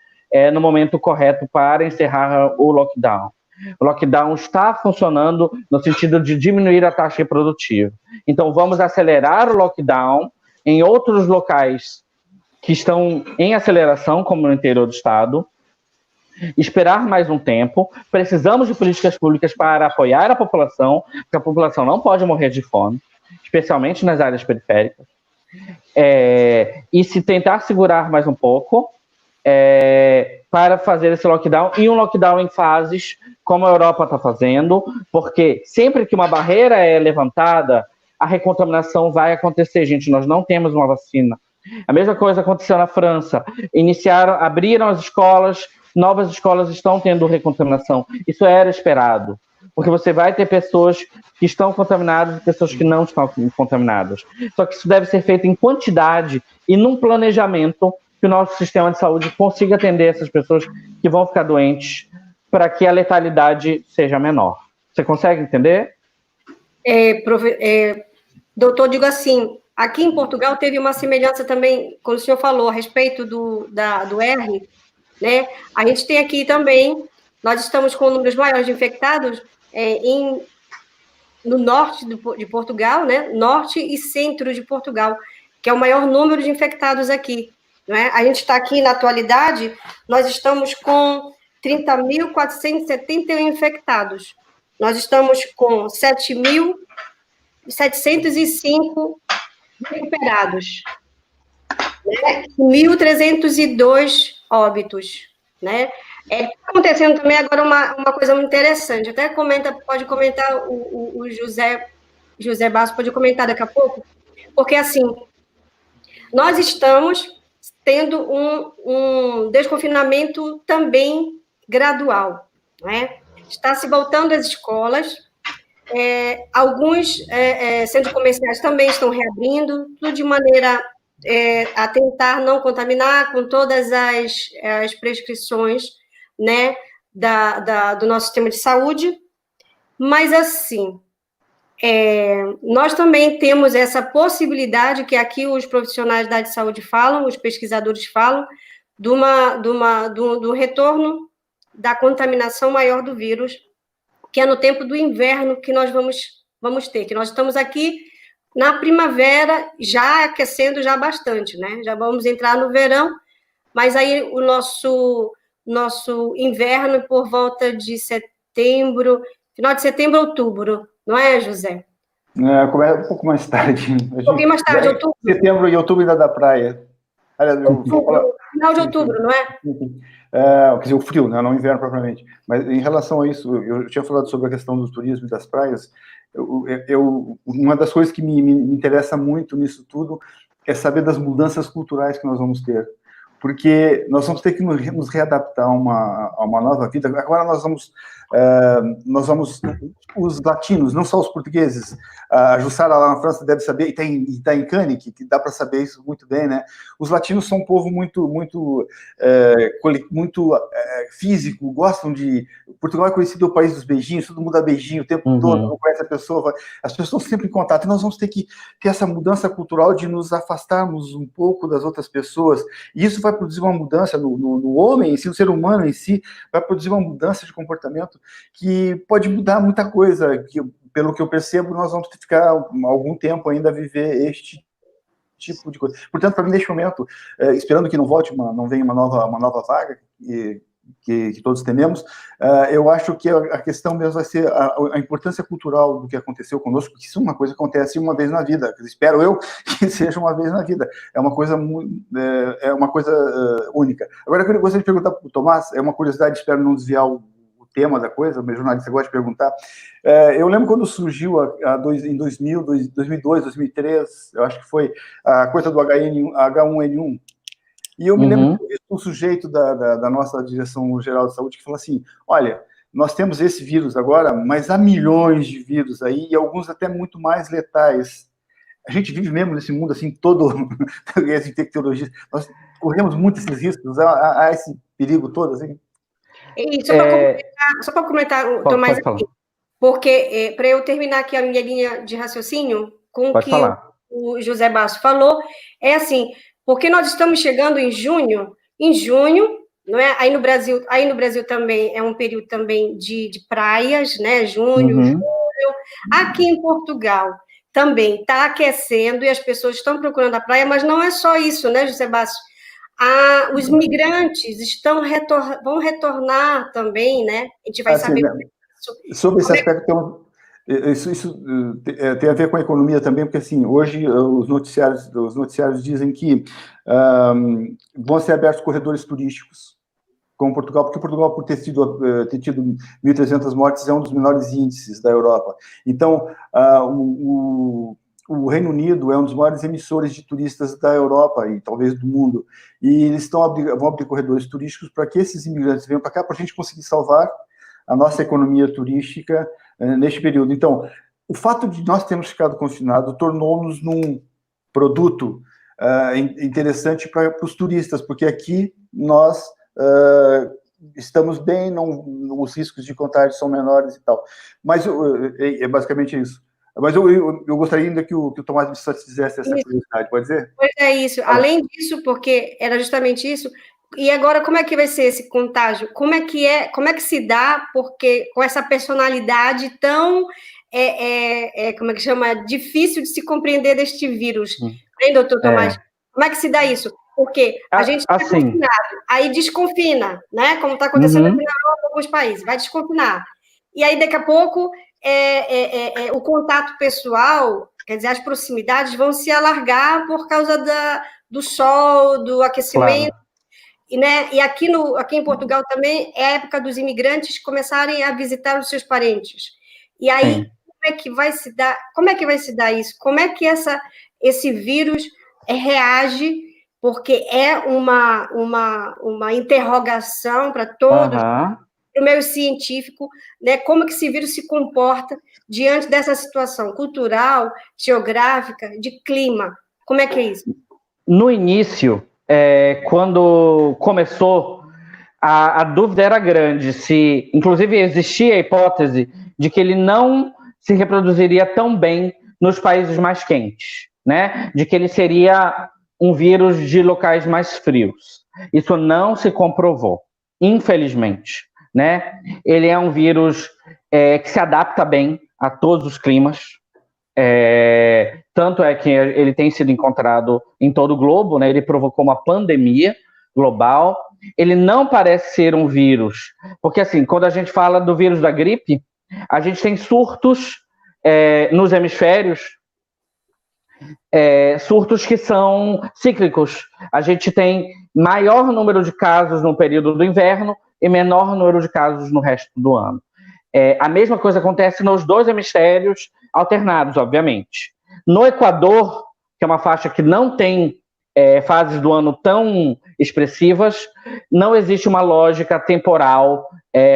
no momento correto para encerrar o lockdown. O lockdown está funcionando no sentido de diminuir a taxa reprodutiva. Então, vamos acelerar o lockdown em outros locais que estão em aceleração, como no interior do estado, esperar mais um tempo. Precisamos de políticas públicas para apoiar a população, porque a população não pode morrer de fome, especialmente nas áreas periféricas. E se tentar segurar mais um pouco para fazer esse lockdown, e um lockdown em fases, como a Europa está fazendo, porque sempre que uma barreira é levantada, a recontaminação vai acontecer, gente. Nós não temos uma vacina. A mesma coisa aconteceu na França. Abriram as escolas, novas escolas estão tendo recontaminação. Isso era esperado, porque você vai ter pessoas que estão contaminadas e pessoas que não estão contaminadas. Só que isso deve ser feito em quantidade e num planejamento que o nosso sistema de saúde consiga atender essas pessoas que vão ficar doentes para que a letalidade seja menor. Você consegue entender? Doutor, digo assim, aqui em Portugal teve uma semelhança também, quando o senhor falou a respeito do R, né? A gente tem aqui também, nós estamos com números maiores de infectados no norte de Portugal, né? Norte e centro de Portugal, que é o maior número de infectados aqui. Não é? A gente está aqui, na atualidade, nós estamos com 30.471 infectados. Nós estamos com 7.000 705 recuperados, né? 1.302 óbitos, né? Está acontecendo também agora uma coisa muito interessante, até pode comentar, o José Basso pode comentar daqui a pouco, porque, assim, nós estamos tendo um desconfinamento também gradual, né? Está se voltando às escolas, alguns centros comerciais também estão reabrindo, tudo de maneira a tentar não contaminar com todas as prescrições, né, do nosso sistema de saúde, mas, assim, nós também temos essa possibilidade, que aqui os profissionais da área de saúde falam, os pesquisadores falam, do retorno da contaminação maior do vírus, que é no tempo do inverno que nós vamos ter, que nós estamos aqui na primavera, já aquecendo já bastante, né? Já vamos entrar no verão, mas aí o nosso inverno por volta de setembro, final de setembro, outubro, não é, José? Começa um pouco mais tarde. Um pouquinho mais tarde, outubro. Setembro e outubro ainda da praia. Final de outubro, não é? Quer dizer, o frio, né? Não o inverno propriamente. Mas em relação a isso, eu tinha falado sobre a questão do turismo e das praias. Uma das coisas que me interessa muito nisso tudo é saber das mudanças culturais que nós vamos ter. Porque nós vamos ter que nos readaptar a uma nova vida. Agora nós vamos, os latinos, não só os portugueses, a Jussara lá na França deve saber, e está em Cannes, que dá para saber isso muito bem, né? Os latinos são um povo muito físico, gostam de... Portugal é conhecido o país dos beijinhos, todo mundo dá beijinho o tempo todo, não conhece a pessoa, as pessoas sempre em contato, e nós vamos ter que ter essa mudança cultural de nos afastarmos um pouco das outras pessoas, e isso vai produzir uma mudança no homem em si, no ser humano em si, vai produzir uma mudança de comportamento que pode mudar muita coisa, que, pelo que eu percebo, nós vamos ter que ficar algum tempo ainda a viver este tipo de coisa. Portanto, para mim, neste momento, esperando que não não venha uma nova vaga, que todos tememos, eu acho que a questão mesmo vai ser a importância cultural do que aconteceu conosco, porque isso é uma coisa que acontece uma vez na vida, espero eu que seja uma vez na vida, é uma coisa única. Agora, eu gostaria de perguntar para o Tomás, é uma curiosidade, espero não desviar o tema da coisa, o meu jornalista gosta de perguntar. Eu lembro quando surgiu em 2000, 2002, 2003, eu acho que foi a coisa do H1N1, e eu me lembro de um sujeito da nossa Direção-Geral de Saúde que falou assim, olha, nós temos esse vírus agora, mas há milhões de vírus aí, e alguns até muito mais letais. A gente vive mesmo nesse mundo, assim, todo esse tecnologia, nós corremos muito esses riscos, há esse perigo todo, assim. E só para comentar, Tomás, porque para eu terminar aqui a minha linha de raciocínio com o que o José Basso falou, é assim, porque nós estamos chegando em junho, não é? Aí no Brasil também é um período também de praias, né? Junho, julho. Aqui em Portugal também está aquecendo e as pessoas estão procurando a praia, mas não é só isso, né, José Basso? Os migrantes vão retornar também, né? A gente vai saber sobre esse aspecto. Isso tem a ver com a economia também, porque assim, hoje os noticiários dizem que vão ser abertos corredores turísticos com Portugal, porque Portugal, por ter tido 1.300 mortes, é um dos menores índices da Europa. Então, o Reino Unido é um dos maiores emissores de turistas da Europa e talvez do mundo, e eles vão abrir corredores turísticos para que esses imigrantes venham para cá, para a gente conseguir salvar a nossa economia turística neste período. Então, o fato de nós termos ficado confinados tornou-nos num produto interessante para os turistas, porque aqui nós estamos bem, os riscos de contágio são menores e tal. Mas é basicamente isso. Mas eu gostaria ainda que o Tomás me satisfizesse essa curiosidade, pode dizer? Pois é isso. Além disso, porque era justamente isso, e agora como é que vai ser esse contágio? Como é que se dá, porque com essa personalidade tão, como é que chama, difícil de se compreender deste vírus, hein, doutor Tomás? Como é que se dá isso? Porque a gente está confinado, aí desconfina, né? Como está acontecendo aqui na Europa, em alguns países, vai desconfinar. E aí, daqui a pouco, o contato pessoal, quer dizer, as proximidades vão se alargar por causa do sol, do aquecimento. Claro. E aqui em Portugal também é a época dos imigrantes começarem a visitar os seus parentes. E aí, Sim. como é que vai se dar isso? Como é que esse vírus reage? Porque é uma interrogação para todos, para o meio científico, né? Como que esse vírus se comporta diante dessa situação cultural, geográfica, de clima? Como é que é isso? No início, quando começou, a dúvida era grande, se, inclusive, existia a hipótese de que ele não se reproduziria tão bem nos países mais quentes, né? De que ele seria um vírus de locais mais frios. Isso não se comprovou, infelizmente, né? Ele é um vírus que se adapta bem a todos os climas. Tanto é que ele tem sido encontrado em todo o globo, né? Ele provocou uma pandemia global. Ele não parece ser um vírus, porque assim, quando a gente fala do vírus da gripe, a gente tem surtos nos hemisférios, surtos que são cíclicos. A gente tem maior número de casos no período do inverno e menor número de casos no resto do ano. A mesma coisa acontece nos dois hemisférios alternados, obviamente. No Equador, que é uma faixa que não tem fases do ano tão expressivas, não existe uma lógica temporal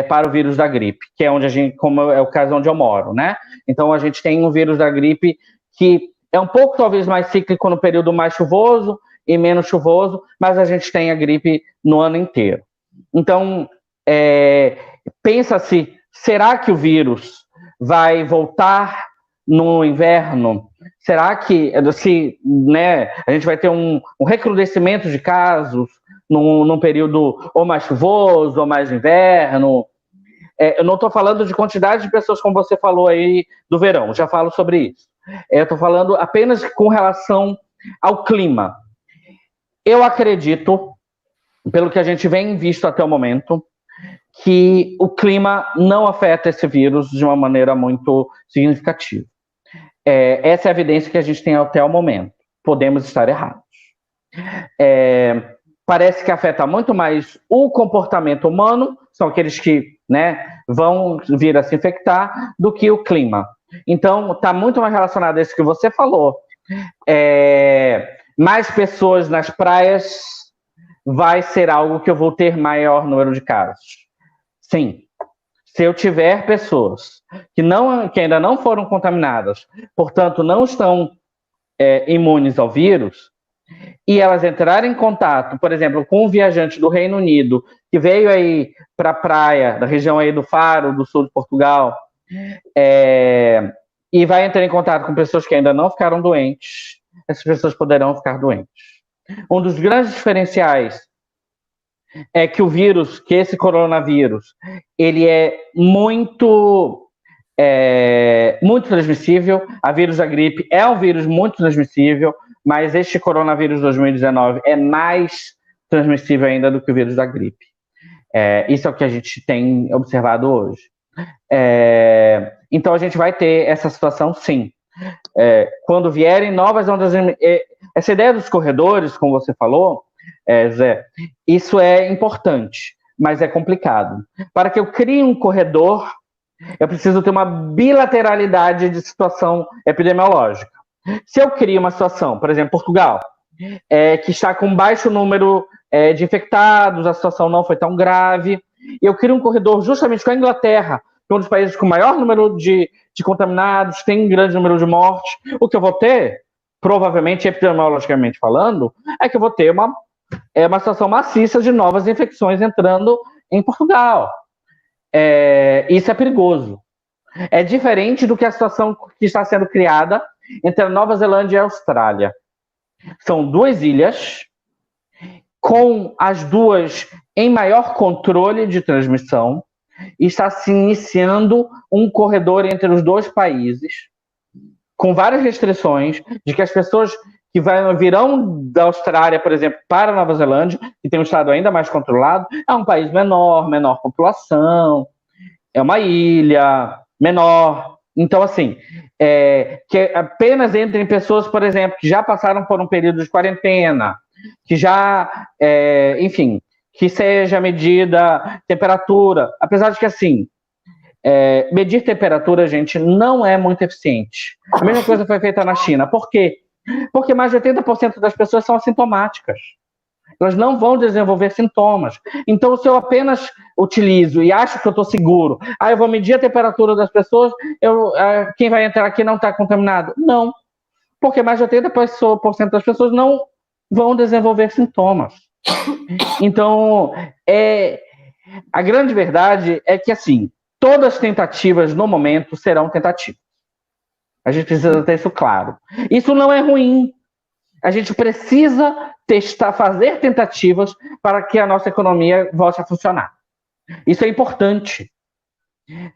para o vírus da gripe, que é como é o caso onde eu moro, né? Então a gente tem um vírus da gripe que é um pouco talvez mais cíclico no período mais chuvoso e menos chuvoso, mas a gente tem a gripe no ano inteiro. Então, pensa-se, será que o vírus vai voltar no inverno? Será que né, a gente vai ter um recrudescimento de casos num período ou mais chuvoso ou mais inverno? Eu não estou falando de quantidade de pessoas, como você falou aí, do verão, já falo sobre isso. Eu estou falando apenas com relação ao clima. Eu acredito, pelo que a gente vem visto até o momento, que o clima não afeta esse vírus de uma maneira muito significativa. Essa é a evidência que a gente tem até o momento. Podemos estar errados. Parece que afeta muito mais o comportamento humano, são aqueles que, né, vão vir a se infectar, do que o clima. Então, está muito mais relacionado a isso que você falou. Mais pessoas nas praias vai ser algo que eu vou ter maior número de casos. Sim. Se eu tiver pessoas que ainda não foram contaminadas, portanto, não estão imunes ao vírus, e elas entrarem em contato, por exemplo, com um viajante do Reino Unido, que veio aí para a praia, da região aí do Faro, do sul de Portugal, e vai entrar em contato com pessoas que ainda não ficaram doentes, essas pessoas poderão ficar doentes. Um dos grandes diferenciais é que esse coronavírus, ele é muito transmissível. A vírus da gripe é um vírus muito transmissível, mas este coronavírus 2019 é mais transmissível ainda do que o vírus da gripe. Isso é o que a gente tem observado hoje. Então a gente vai ter essa situação, sim. Quando vierem novas ondas, essa ideia dos corredores, como você falou, Zé, isso é importante, mas é complicado. Para que eu crie um corredor, eu preciso ter uma bilateralidade de situação epidemiológica. Se eu crio uma situação, por exemplo, Portugal, que está com baixo número de infectados, a situação não foi tão grave, e eu crio um corredor justamente com a Inglaterra, que é um dos países com maior número de contaminados, tem um grande número de mortes, o que eu vou ter, provavelmente, epidemiologicamente falando, é que eu vou ter uma situação maciça de novas infecções entrando em Portugal. Isso é perigoso. É diferente do que a situação que está sendo criada entre a Nova Zelândia e a Austrália. São duas ilhas, com as duas em maior controle de transmissão, e está se iniciando um corredor entre os dois países, com várias restrições, de que as pessoas que virão da Austrália, por exemplo, para a Nova Zelândia, que tem um estado ainda mais controlado, é um país menor população, é uma ilha menor, Então, assim, que apenas entrem pessoas, por exemplo, que já passaram por um período de quarentena, que já, enfim, que seja medida temperatura, apesar de que, assim, medir temperatura, gente, não é muito eficiente. A mesma coisa foi feita na China. Por quê? Porque mais de 80% das pessoas são assintomáticas. Elas não vão desenvolver sintomas. Então, se eu apenas utilizo e acho que eu estou seguro, eu vou medir a temperatura das pessoas, quem vai entrar aqui não está contaminado. Não, porque mais de 80% das pessoas não vão desenvolver sintomas. Então, a grande verdade é que, assim, todas as tentativas, no momento, serão tentativas. A gente precisa ter isso claro. Isso não é ruim. A gente precisa fazer tentativas para que a nossa economia volte a funcionar. Isso é importante.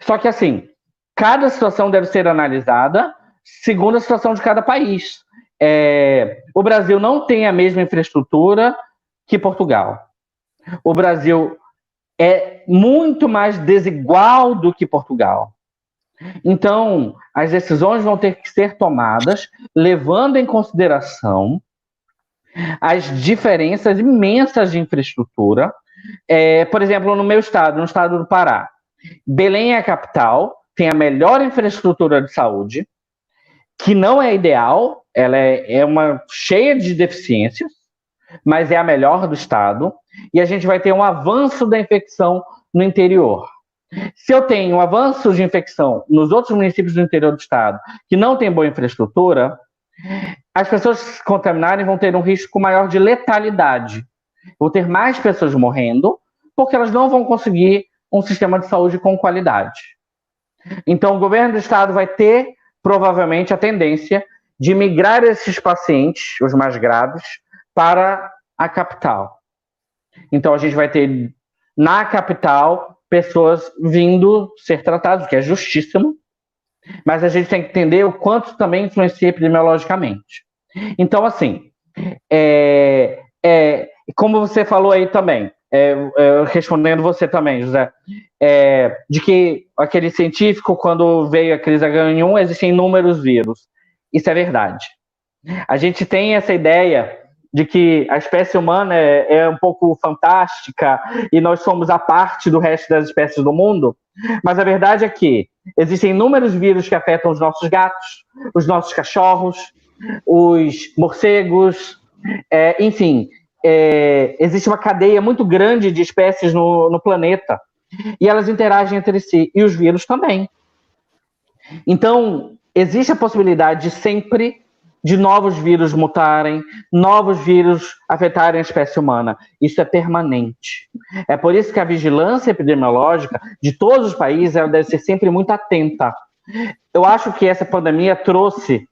Só que, assim, cada situação deve ser analisada segundo a situação de cada país. O Brasil não tem a mesma infraestrutura que Portugal. O Brasil é muito mais desigual do que Portugal. Então, as decisões vão ter que ser tomadas levando em consideração as diferenças imensas de infraestrutura. Por exemplo, no meu estado, no estado do Pará, Belém é a capital, tem a melhor infraestrutura de saúde, que não é ideal, ela é uma cheia de deficiências, mas é a melhor do estado, e a gente vai ter um avanço da infecção no interior. Se eu tenho um avanço de infecção nos outros municípios do interior do estado que não tem boa infraestrutura, as pessoas que se contaminarem vão ter um risco maior de letalidade. Vão ter mais pessoas morrendo porque elas não vão conseguir um sistema de saúde com qualidade. Então, o governo do estado vai ter, provavelmente, a tendência de migrar esses pacientes, os mais graves, para a capital. Então, a gente vai ter, na capital, pessoas vindo ser tratadas, o que é justíssimo, mas a gente tem que entender o quanto também influencia epidemiologicamente. Então, assim, como você falou aí também, respondendo você também, José, de que aquele científico, quando veio a crise H1N1, existem inúmeros vírus. Isso é verdade. A gente tem essa ideia de que a espécie humana é um pouco fantástica e nós somos a parte do resto das espécies do mundo, mas a verdade é que existem inúmeros vírus que afetam os nossos gatos, os nossos cachorros, os morcegos, enfim, existe uma cadeia muito grande de espécies no planeta e elas interagem entre si, e os vírus também. Então, existe a possibilidade sempre de novos vírus mutarem, novos vírus afetarem a espécie humana. Isso é permanente. É por isso que a vigilância epidemiológica de todos os países ela deve ser sempre muito atenta. Eu acho que essa pandemia trouxe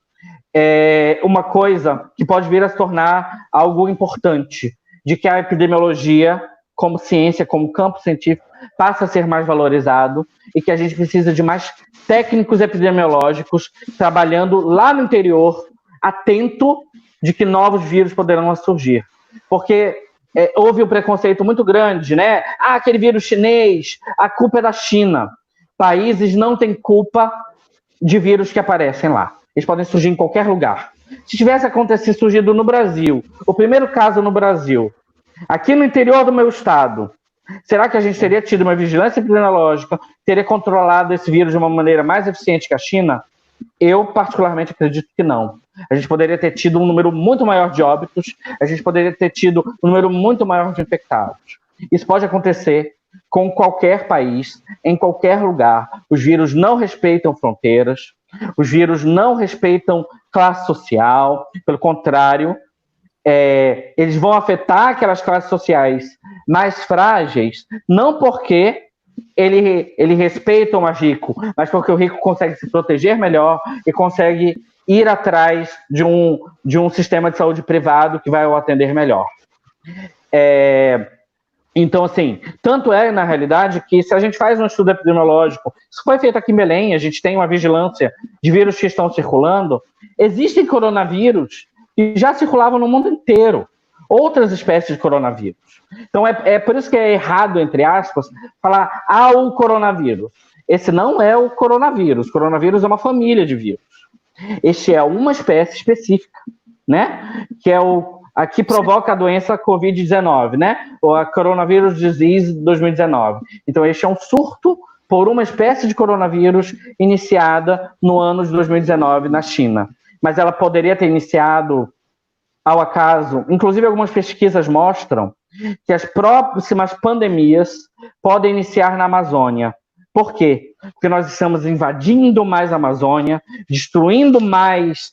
uma coisa que pode vir a se tornar algo importante, de que a epidemiologia, como ciência, como campo científico, passa a ser mais valorizado e que a gente precisa de mais técnicos epidemiológicos trabalhando lá no interior, atento de que novos vírus poderão surgir. Porque houve um preconceito muito grande, né? Aquele vírus chinês, a culpa é da China. Países não têm culpa de vírus que aparecem lá. Eles podem surgir em qualquer lugar. Se tivesse surgido no Brasil, o primeiro caso no Brasil, aqui no interior do meu estado, será que a gente teria tido uma vigilância epidemiológica, teria controlado esse vírus de uma maneira mais eficiente que a China? Eu, particularmente, acredito que não. A gente poderia ter tido um número muito maior de óbitos, a gente poderia ter tido um número muito maior de infectados. Isso pode acontecer com qualquer país, em qualquer lugar. Os vírus não respeitam fronteiras, os vírus não respeitam classe social, pelo contrário, eles vão afetar aquelas classes sociais mais frágeis, não porque ele respeita o mais rico, mas porque o rico consegue se proteger melhor e consegue ir atrás de um sistema de saúde privado que vai o atender melhor. Então, assim, tanto na realidade, que se a gente faz um estudo epidemiológico, isso foi feito aqui em Belém, a gente tem uma vigilância de vírus que estão circulando, existem coronavírus que já circulavam no mundo inteiro, outras espécies de coronavírus. Então, é por isso que é errado, entre aspas, falar, o coronavírus. esse não é o coronavírus. O coronavírus é uma família de vírus. Este é uma espécie específica, né? Que é a que provoca a doença Covid-19, né? Ou a Coronavirus Disease 2019. Então, este é um surto por uma espécie de coronavírus iniciada no ano de 2019 na China. Mas ela poderia ter iniciado ao acaso. Inclusive, algumas pesquisas mostram que as próximas pandemias podem iniciar na Amazônia. Por quê? Porque nós estamos invadindo mais a Amazônia, destruindo mais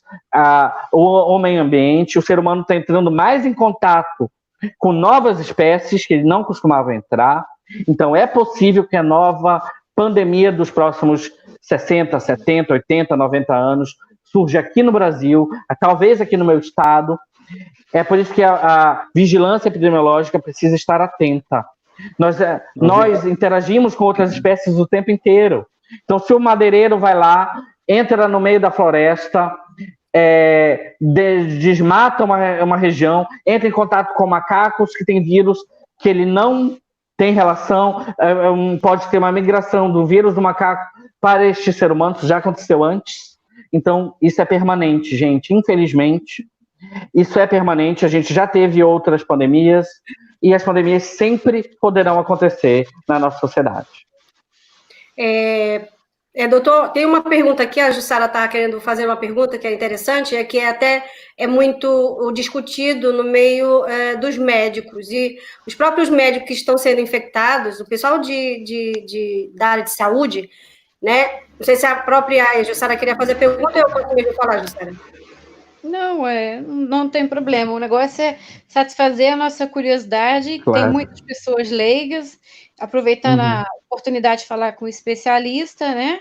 o meio ambiente, o ser humano está entrando mais em contato com novas espécies que ele não costumava entrar. Então, é possível que a nova pandemia dos próximos 60, 70, 80, 90 anos surja aqui no Brasil, talvez aqui no meu estado. É por isso que a vigilância epidemiológica precisa estar atenta. Nós interagimos com outras espécies o tempo inteiro. Então, se o madeireiro vai lá, entra no meio da floresta, desmata uma região, entra em contato com macacos que têm vírus que ele não tem relação, pode ter uma migração do vírus do macaco para este ser humano, isso já aconteceu antes. Então, isso é permanente, gente. Infelizmente, isso é permanente. A gente já teve outras pandemias e as pandemias sempre poderão acontecer na nossa sociedade. Doutor, tem uma pergunta aqui, a Jussara está querendo fazer uma pergunta que é interessante, que até é muito discutido no meio dos médicos, e os próprios médicos que estão sendo infectados, o pessoal da área de saúde, né? Não sei se a própria Jussara queria fazer pergunta, ou eu posso mesmo falar, Jussara? Não tem problema. O negócio é satisfazer a nossa curiosidade. Claro. Tem muitas pessoas leigas, aproveitando a oportunidade de falar com o especialista, né?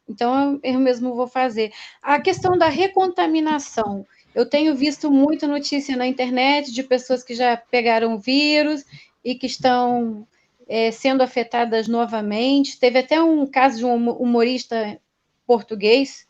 Então, eu mesmo vou fazer. A questão da recontaminação. Eu tenho visto muita notícia na internet de pessoas que já pegaram o vírus e que estão sendo afetadas novamente. Teve até um caso de um humorista português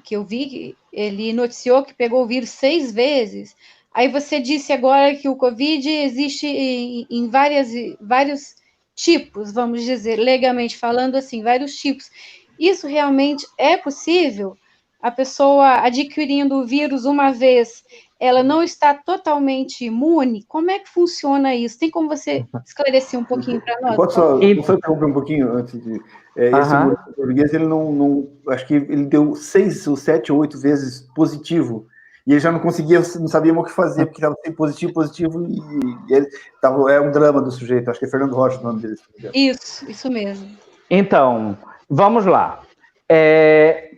que eu vi, ele noticiou que pegou o vírus 6 vezes. Aí você disse agora que o Covid existe em vários tipos, vamos dizer, legalmente falando assim, vários tipos. Isso realmente é possível? A pessoa adquirindo o vírus uma vez, ela não está totalmente imune? Como é que funciona isso? Tem como você esclarecer um pouquinho para nós? Posso só interromper um pouquinho antes de... Esse português, ele não... Acho que ele deu 6 ou 7 ou 8 vezes positivo. E ele já não conseguia, não sabia o que fazer, porque estava sem positivo, e ele tava, é um drama do sujeito. Acho que é Fernando Rocha o nome dele. Isso mesmo. Então, vamos lá.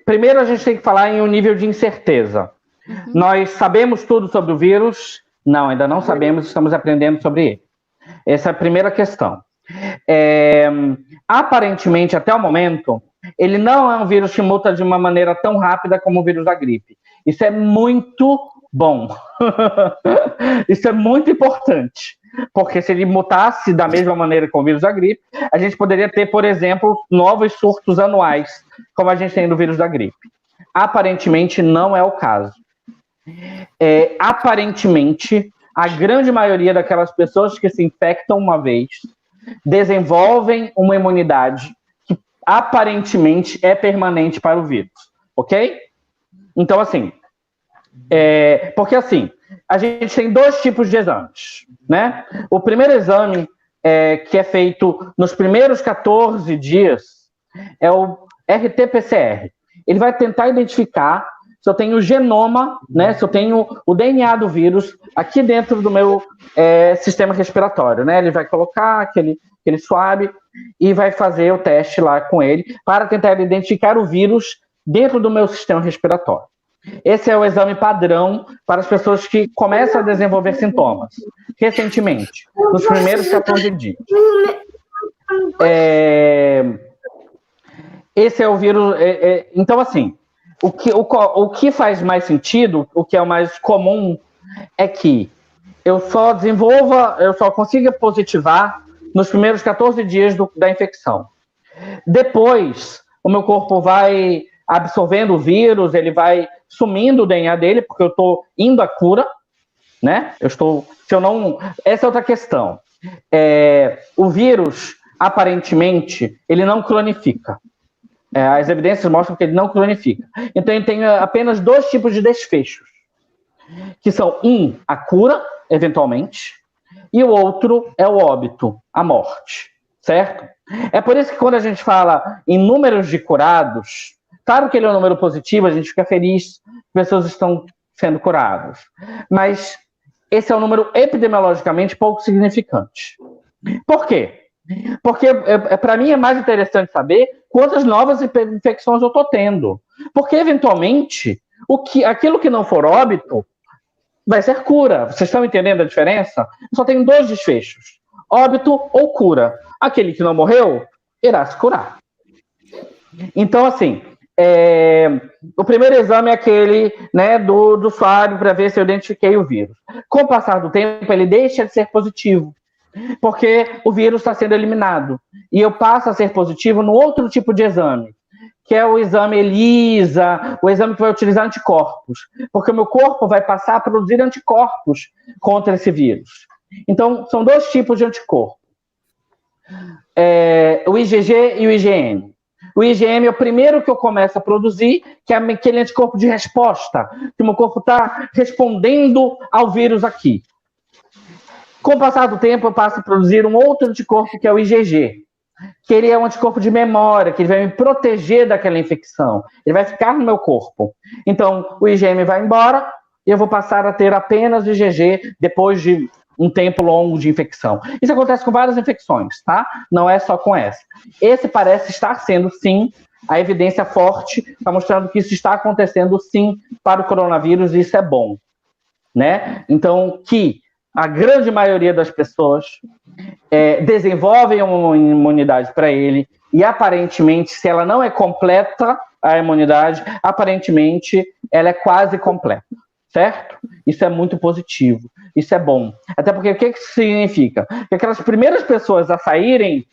Primeiro a gente tem que falar em um nível de incerteza. Nós sabemos tudo sobre o vírus? Não, ainda não sabemos, estamos aprendendo sobre ele. Essa é a primeira questão. Aparentemente, até o momento, ele não é um vírus que muta de uma maneira tão rápida como o vírus da gripe. Isso é muito bom. Isso é muito importante. Porque se ele mutasse da mesma maneira com o vírus da gripe, a gente poderia ter, por exemplo, novos surtos anuais, como a gente tem no vírus da gripe. Aparentemente, não é o caso. Aparentemente, a grande maioria daquelas pessoas que se infectam uma vez desenvolvem uma imunidade que aparentemente é permanente para o vírus, ok? Então, assim, porque assim, a gente tem 2 tipos de exames, né? O primeiro exame que é feito nos primeiros 14 dias é o RT-PCR. Ele vai tentar identificar se eu tenho o genoma, né? Se eu tenho o DNA do vírus aqui dentro do meu sistema respiratório, né? Ele vai colocar aquele swab e vai fazer o teste lá com ele para tentar identificar o vírus dentro do meu sistema respiratório. Esse é o exame padrão para as pessoas que começam a desenvolver sintomas recentemente, nos primeiros 14 dias. Esse é o vírus. Então, assim, o que faz mais sentido, o que é o mais comum, é que eu só consiga positivar nos primeiros 14 dias da infecção. Depois, o meu corpo vai absorvendo o vírus, ele vai sumindo o DNA dele, porque eu estou indo à cura, né? Essa é outra questão. O vírus, aparentemente, ele não cronifica. As evidências mostram que ele não cronifica. Então, ele tem apenas 2 tipos de desfechos, que são, a cura, eventualmente, e o outro é o óbito, a morte, certo? É por isso que quando a gente fala em números de curados, claro que ele é um número positivo, a gente fica feliz que pessoas estão sendo curadas, mas esse é um número epidemiologicamente pouco significante. Por quê? Porque, para mim, é mais interessante saber quantas novas infecções eu estou tendo. Porque, eventualmente, aquilo que não for óbito vai ser cura. Vocês estão entendendo a diferença? Eu só tenho 2 desfechos: óbito ou cura. Aquele que não morreu irá se curar. Então, assim, o primeiro exame é aquele, né, do usuário para ver se eu identifiquei o vírus. Com o passar do tempo, ele deixa de ser positivo, porque o vírus está sendo eliminado. E eu passo a ser positivo no outro tipo de exame, que é o exame ELISA, o exame que vai utilizar anticorpos, porque o meu corpo vai passar a produzir anticorpos contra esse vírus. Então, são 2 tipos de anticorpo. O IgG e o IgM. O IgM é o primeiro que eu começo a produzir, que é aquele anticorpo de resposta, que o meu corpo está respondendo ao vírus aqui. Com o passar do tempo, eu passo a produzir um outro anticorpo, que é o IgG, que ele é um anticorpo de memória, que ele vai me proteger daquela infecção. Ele vai ficar no meu corpo. Então, o IgM vai embora e eu vou passar a ter apenas IgG depois de um tempo longo de infecção. Isso acontece com várias infecções, tá? Não é só com essa. Esse parece estar sendo, sim, a evidência forte, está mostrando que isso está acontecendo, sim, para o coronavírus, e isso é bom, né? Então, que a grande maioria das pessoas desenvolvem uma imunidade para ele, e aparentemente, se ela não é completa, a imunidade, aparentemente, ela é quase completa, certo? Isso é muito positivo, isso é bom. Até porque o que isso significa? Que aquelas primeiras pessoas a saírem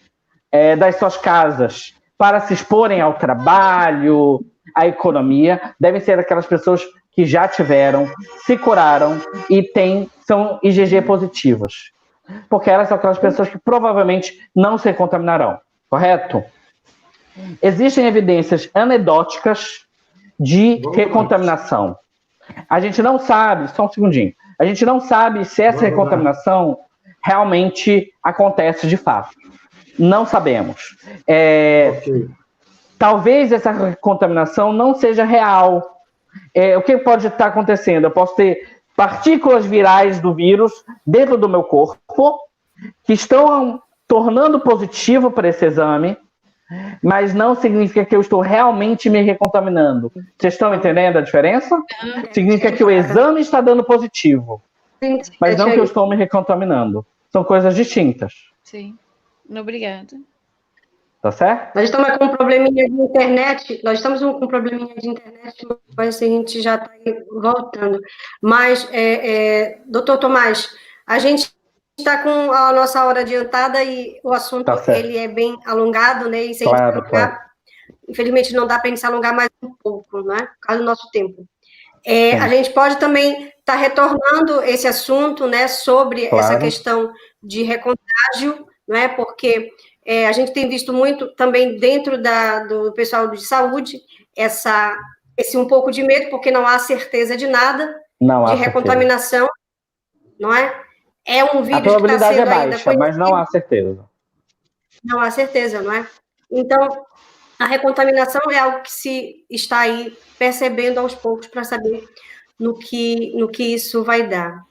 das suas casas para se exporem ao trabalho, à economia, devem ser aquelas pessoas que já tiveram, se curaram e são IgG positivas. Porque elas são aquelas pessoas que provavelmente não se contaminarão, correto? Existem evidências anedóticas de recontaminação. A gente não sabe, só um segundinho, a gente não sabe se essa recontaminação realmente acontece de fato. Não sabemos. Talvez essa recontaminação não seja real. O que pode estar acontecendo? Eu posso ter partículas virais do vírus dentro do meu corpo que estão tornando positivo para esse exame, mas não significa que eu estou realmente me recontaminando. Vocês estão entendendo a diferença? Significa que o exame está dando positivo, mas não que eu estou me recontaminando. São coisas distintas. Sim. Obrigada. Tá certo? Nós estamos com um probleminha de internet, mas a gente já está voltando. Mas, doutor Tomás, a gente está com a nossa hora adiantada e o assunto ele é bem alongado, né? E se a gente claro. Infelizmente não dá para a gente se alongar mais um pouco, né? Por causa do nosso tempo. A gente pode também estar retornando esse assunto, né? Sobre essa questão de recontágio, né? Porque a gente tem visto muito também dentro do pessoal de saúde esse um pouco de medo, porque não há certeza de nada, de recontaminação, não é? É um vírus que está sendo ainda baixa, mas não há certeza. Não há certeza, não é? Então, a recontaminação é algo que se está aí percebendo aos poucos para saber no que isso vai dar.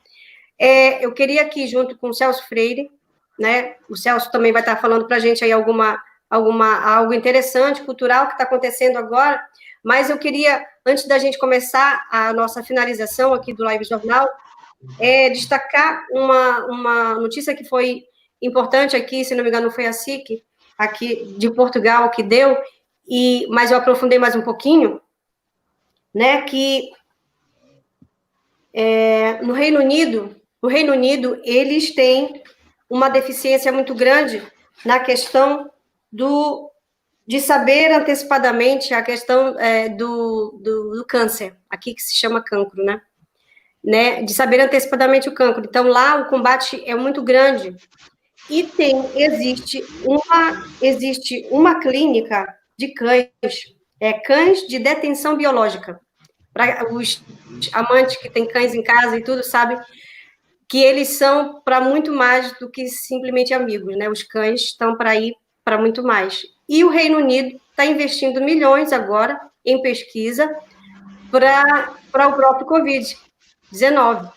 Eu queria aqui, junto com o Celso Freire, né? O Celso também vai estar falando para a gente aí algo interessante, cultural, que está acontecendo agora, mas eu queria, antes da gente começar a nossa finalização aqui do Live Jornal, destacar uma notícia que foi importante aqui, se não me engano foi a SIC, aqui de Portugal, que deu, mas eu aprofundei mais um pouquinho, né, que no Reino Unido, eles têm uma deficiência muito grande na questão de saber antecipadamente a questão do câncer, aqui que se chama cancro, né? De saber antecipadamente o cancro. Então, lá o combate é muito grande. E existe uma clínica de cães, cães de detenção biológica. Para os amantes que têm cães em casa e tudo, sabe que eles são para muito mais do que simplesmente amigos, né? Os cães estão para ir para muito mais. E o Reino Unido está investindo milhões agora em pesquisa para o próprio Covid-19,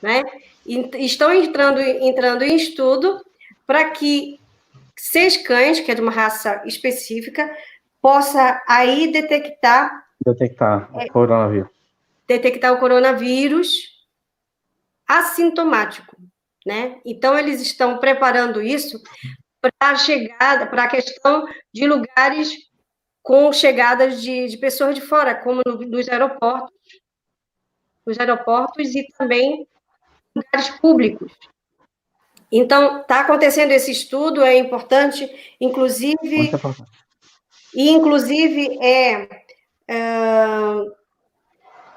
né? E estão entrando em estudo para que 6 cães, que é de uma raça específica, possa aí detectar o coronavírus assintomático, né? Então, eles estão preparando isso para a questão de lugares com chegadas de pessoas de fora, como nos aeroportos e também lugares públicos. Então, está acontecendo esse estudo, é importante, inclusive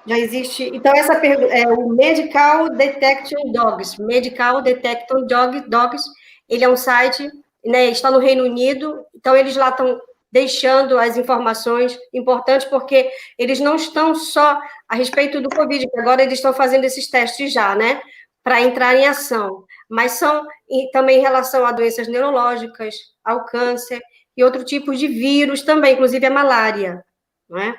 já existe. Então, essa pergunta é o Medical Detection Dogs. Medical Detection Dogs, ele é um site, né, está no Reino Unido, então eles lá estão deixando as informações importantes, porque eles não estão só a respeito do Covid, que agora eles estão fazendo esses testes já, né, para entrar em ação, mas são também em relação a doenças neurológicas, ao câncer e outro tipo de vírus também, inclusive a malária, não é?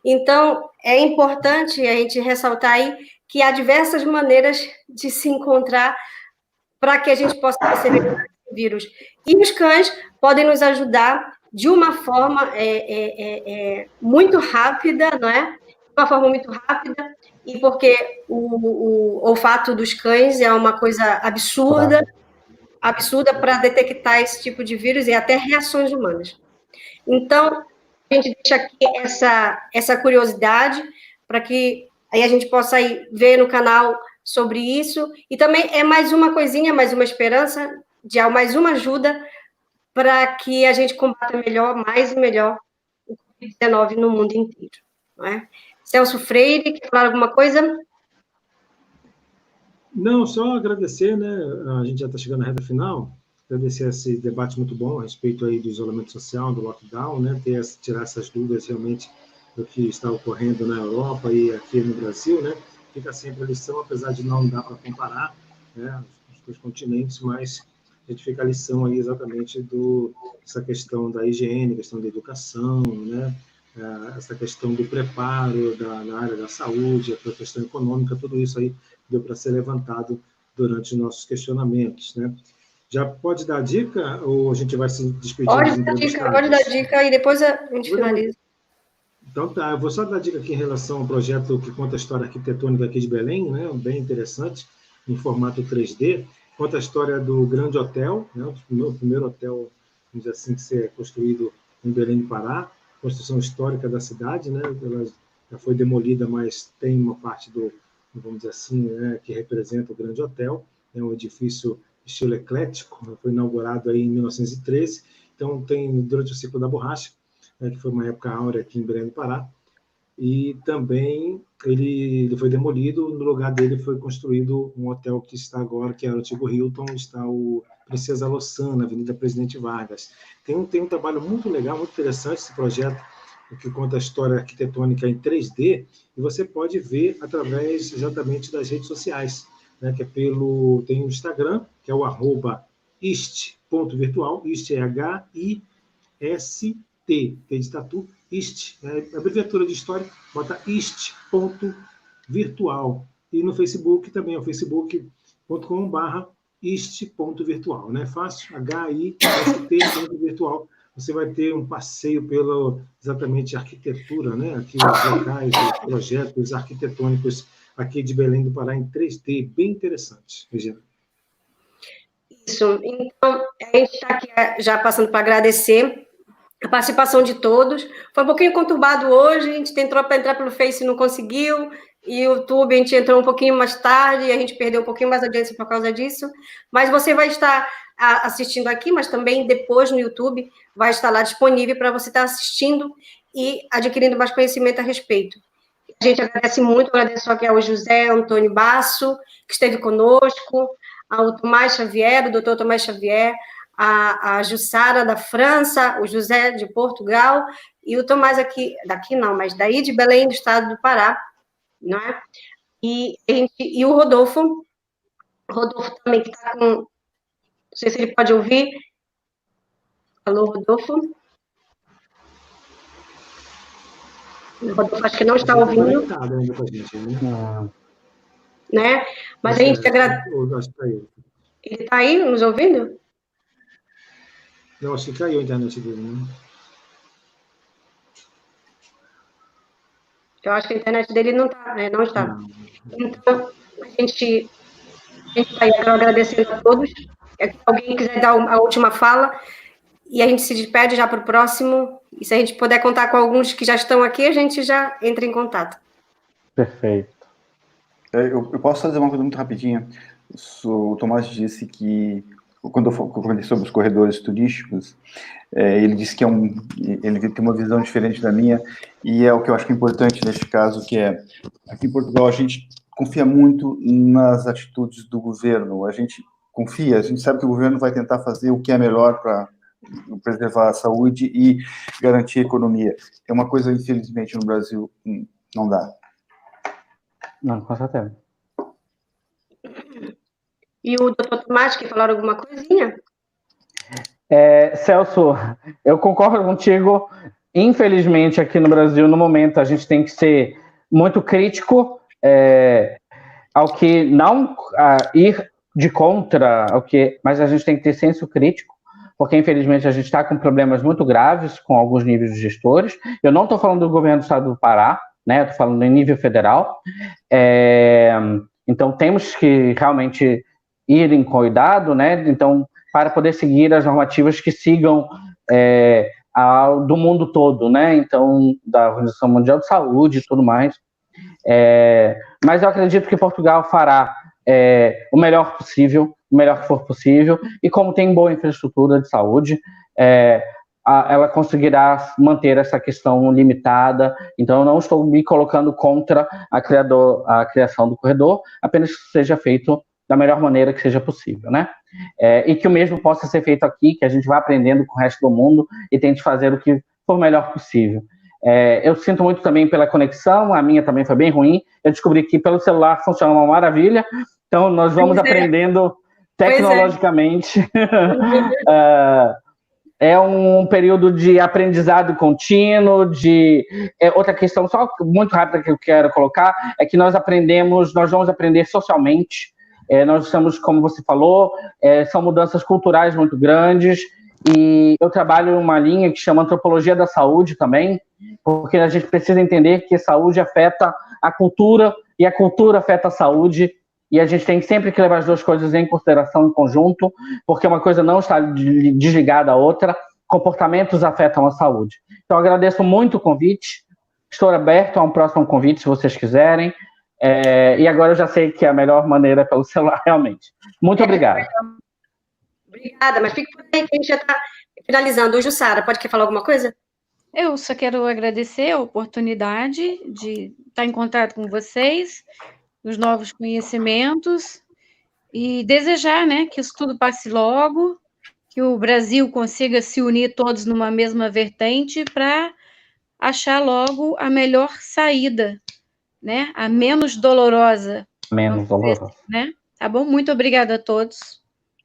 Então, é importante a gente ressaltar aí que há diversas maneiras de se encontrar para que a gente possa receber esse vírus. E os cães podem nos ajudar de uma forma muito rápida, não é? De uma forma muito rápida, e porque o olfato dos cães é uma coisa absurda para detectar esse tipo de vírus e até reações humanas. Então, a gente deixa aqui essa curiosidade para que aí a gente possa ir ver no canal sobre isso. E também é mais uma coisinha, mais uma esperança, mais uma ajuda para que a gente combata mais e melhor o Covid-19 no mundo inteiro. Não é? Celso Freire, quer falar alguma coisa? Não, só agradecer, né? A gente já está chegando na reta final. Agradecer esse debate muito bom a respeito aí do isolamento social, do lockdown, né? Tirar essas dúvidas realmente do que está ocorrendo na Europa e aqui no Brasil, né? Fica sempre a lição, apesar de não dar para comparar, né, os dois continentes, mas a gente fica a lição aí exatamente dessa questão da higiene, questão da educação, né? Essa questão do preparo na área da saúde, a questão econômica, tudo isso aí deu para ser levantado durante os nossos questionamentos, né? Já pode dar dica ou a gente vai se despedir? Pode dar dica e depois a gente finaliza. Então tá, eu vou só dar dica aqui em relação ao projeto que conta a história arquitetônica aqui de Belém, né? Bem interessante, em formato 3D. Conta a história do Grande Hotel, né? O primeiro hotel, vamos dizer assim, que ser construído em Belém do Pará, construção histórica da cidade, né? Ela já foi demolida, mas tem uma parte vamos dizer assim, né, que representa o Grande Hotel. É um edifício estilo eclético, foi inaugurado aí em 1913, então tem durante o ciclo da borracha, né, que foi uma época áurea aqui em Belém do Pará, e também ele foi demolido, no lugar dele foi construído um hotel que está agora, que é o antigo Hilton, está o Princesa Loçã, na Avenida Presidente Vargas. Tem um trabalho muito legal, muito interessante esse projeto, que conta a história arquitetônica em 3D, e você pode ver através exatamente das redes sociais, né, que tem o Instagram, que é o @ist.virtual, ist é H-I-S-T, T de tatu, ist, a abreviatura de história, bota ist.virtual. E no Facebook também, é o facebook.com/ist.virtual, né? Fácil, HIST.virtual. Você vai ter um passeio pela exatamente arquitetura, né? Aqui os locais, os projetos arquitetônicos aqui de Belém do Pará em 3D, bem interessante, Regina. Isso, então, a gente está aqui já passando para agradecer a participação de todos. Foi um pouquinho conturbado hoje, a gente tentou para entrar pelo Face e não conseguiu, e o YouTube a gente entrou um pouquinho mais tarde, e a gente perdeu um pouquinho mais de audiência por causa disso, mas você vai estar assistindo aqui, mas também depois no YouTube vai estar lá disponível para você estar assistindo e adquirindo mais conhecimento a respeito. A gente agradece muito, agradeço aqui ao José Antônio Basso, que esteve conosco, ao Tomás Xavier, o doutor Tomás Xavier, a Jussara da França, o José de Portugal, e o Tomás daqui não, mas daí de Belém, do estado do Pará, não é? E o Rodolfo também, que está com... Não sei se ele pode ouvir. Alô, Rodolfo? O Rodolfo acho que não está ouvindo. Né? Mas a gente agradece. Ele está aí nos ouvindo? Não, acho que caiu a internet dele, né? Eu acho que a internet dele não está, né? Não está. Não. Então, a gente está aí agradecendo a todos. Se alguém quiser dar a última fala, e a gente se despede já para o próximo. E se a gente puder contar com alguns que já estão aqui, a gente já entra em contato. Perfeito. Eu posso fazer uma coisa muito rapidinha. O Tomás disse que, quando eu falei sobre os corredores turísticos, ele disse que ele tem uma visão diferente da minha, e é o que eu acho que é importante neste caso, que é, aqui em Portugal a gente confia muito nas atitudes do governo, a gente sabe que o governo vai tentar fazer o que é melhor para preservar a saúde e garantir a economia. É uma coisa, infelizmente, no Brasil não dá. Não, com certeza. E o doutor Tomás, quer falar alguma coisinha? Celso, eu concordo contigo. Infelizmente, aqui no Brasil, no momento, a gente tem que ser muito crítico ao que não ir de contra, mas a gente tem que ter senso crítico, porque, infelizmente, a gente está com problemas muito graves com alguns níveis de gestores. Eu não estou falando do governo do estado do Pará, né? Estou falando em nível federal. Então, temos que realmente ir em cuidado, né? Então, para poder seguir as normativas que sigam do mundo todo, né? Então, da Organização Mundial de Saúde e tudo mais. Mas eu acredito que Portugal fará o melhor possível, o melhor que for possível, e como tem boa infraestrutura de saúde, ela conseguirá manter essa questão limitada. Então, eu não estou me colocando contra a criação do corredor, apenas que seja feito da melhor maneira que seja possível, né? E que o mesmo possa ser feito aqui, que a gente vá aprendendo com o resto do mundo e tente fazer o que for melhor possível. Eu sinto muito também pela conexão, a minha também foi bem ruim. Eu descobri que pelo celular funciona uma maravilha, então nós vamos aprendendo tecnologicamente. É um período de aprendizado contínuo, outra questão só muito rápida que eu quero colocar é que nós vamos aprender socialmente. Nós estamos, como você falou, são mudanças culturais muito grandes, e eu trabalho em uma linha que chama Antropologia da Saúde também, porque a gente precisa entender que a saúde afeta a cultura, e a cultura afeta a saúde, e a gente tem sempre que levar as duas coisas em consideração em conjunto, porque uma coisa não está desligada à outra. Comportamentos afetam a saúde. Então, eu agradeço muito o convite, estou aberto a um próximo convite, se vocês quiserem, e agora eu já sei que a melhor maneira é pelo celular, realmente. Muito obrigado. Obrigada, mas fique por aí que a gente já está finalizando. Jussara, quer falar alguma coisa? Eu só quero agradecer a oportunidade de estar em contato com vocês, os novos conhecimentos, e desejar, né, que isso tudo passe logo, que o Brasil consiga se unir todos numa mesma vertente para achar logo a melhor saída, né, a menos dolorosa. Menos dolorosa. Né? Tá bom? Muito obrigada a todos.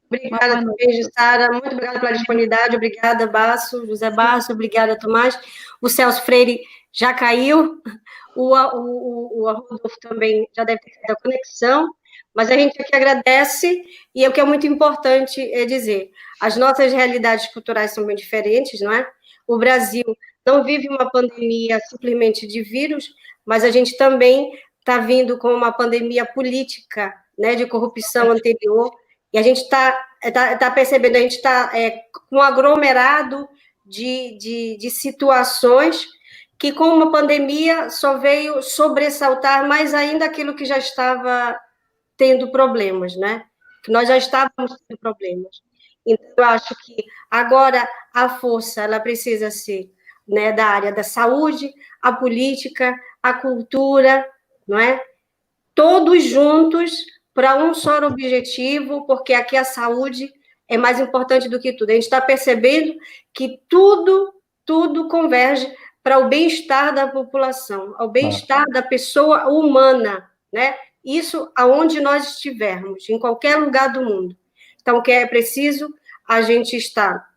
Obrigada também, Jussara. Muito obrigada pela disponibilidade. Obrigada, Basso, José Basso. Obrigada, Tomás. O Celso Freire já caiu. O Rodolfo também já deve ter caído a conexão. Mas a gente aqui agradece. E o que é muito importante é dizer, as nossas realidades culturais são bem diferentes, não é? O Brasil não vive uma pandemia simplesmente de vírus, mas a gente também está vindo com uma pandemia política, né, de corrupção anterior. E a gente está percebendo, a gente está com um aglomerado de situações que, com uma pandemia, só veio sobressaltar mais ainda aquilo que já estava tendo problemas, né? Que nós já estávamos tendo problemas. Então, eu acho que agora a força ela precisa ser, né, da área da saúde, a política, a cultura, não é? Todos juntos para um só objetivo, porque aqui a saúde é mais importante do que tudo. A gente está percebendo que tudo converge para o bem-estar da população, ao bem-estar da pessoa humana, né? Isso aonde nós estivermos, em qualquer lugar do mundo. Então, que é preciso a gente estar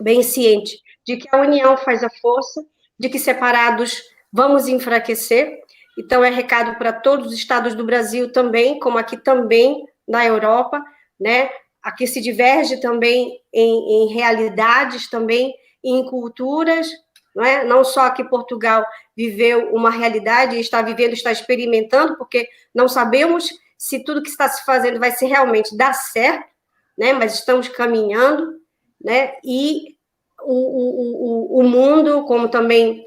bem ciente de que a união faz a força, de que separados vamos enfraquecer. Então, é recado para todos os estados do Brasil também, como aqui também na Europa, né? Aqui se diverge também em realidades, também em culturas, não é? Não só que Portugal viveu uma realidade, está vivendo, está experimentando, porque não sabemos se tudo que está se fazendo vai se realmente dar certo, né? Mas estamos caminhando, né? E o mundo, como também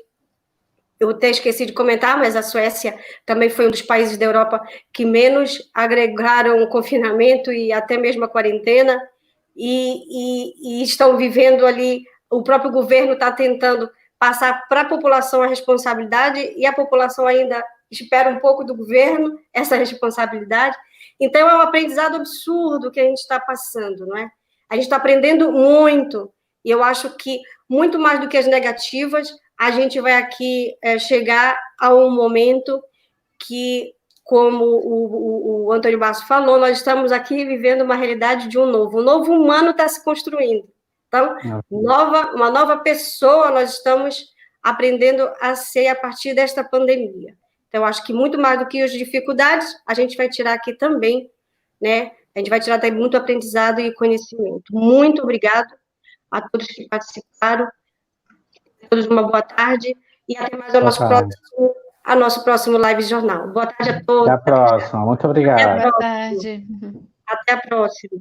eu até esqueci de comentar, mas a Suécia também foi um dos países da Europa que menos agregaram o confinamento e até mesmo a quarentena, e estão vivendo ali, o próprio governo está tentando passar para a população a responsabilidade, e a população ainda espera um pouco do governo essa responsabilidade. Então, é um aprendizado absurdo que a gente está passando, não é? A gente está aprendendo muito, e eu acho que, muito mais do que as negativas, a gente vai aqui chegar a um momento que, como o Antônio Basso falou, nós estamos aqui vivendo uma realidade de um novo humano está se construindo. Então, uma nova pessoa nós estamos aprendendo a ser a partir desta pandemia. Então, acho que muito mais do que as dificuldades, a gente vai tirar aqui também, né? A gente vai tirar também muito aprendizado e conhecimento. Muito obrigado a todos que participaram. A todos uma boa tarde e até mais ao nosso próximo live jornal. Boa tarde a todos. Até a próxima. Muito obrigado. Boa tarde. Até a próxima.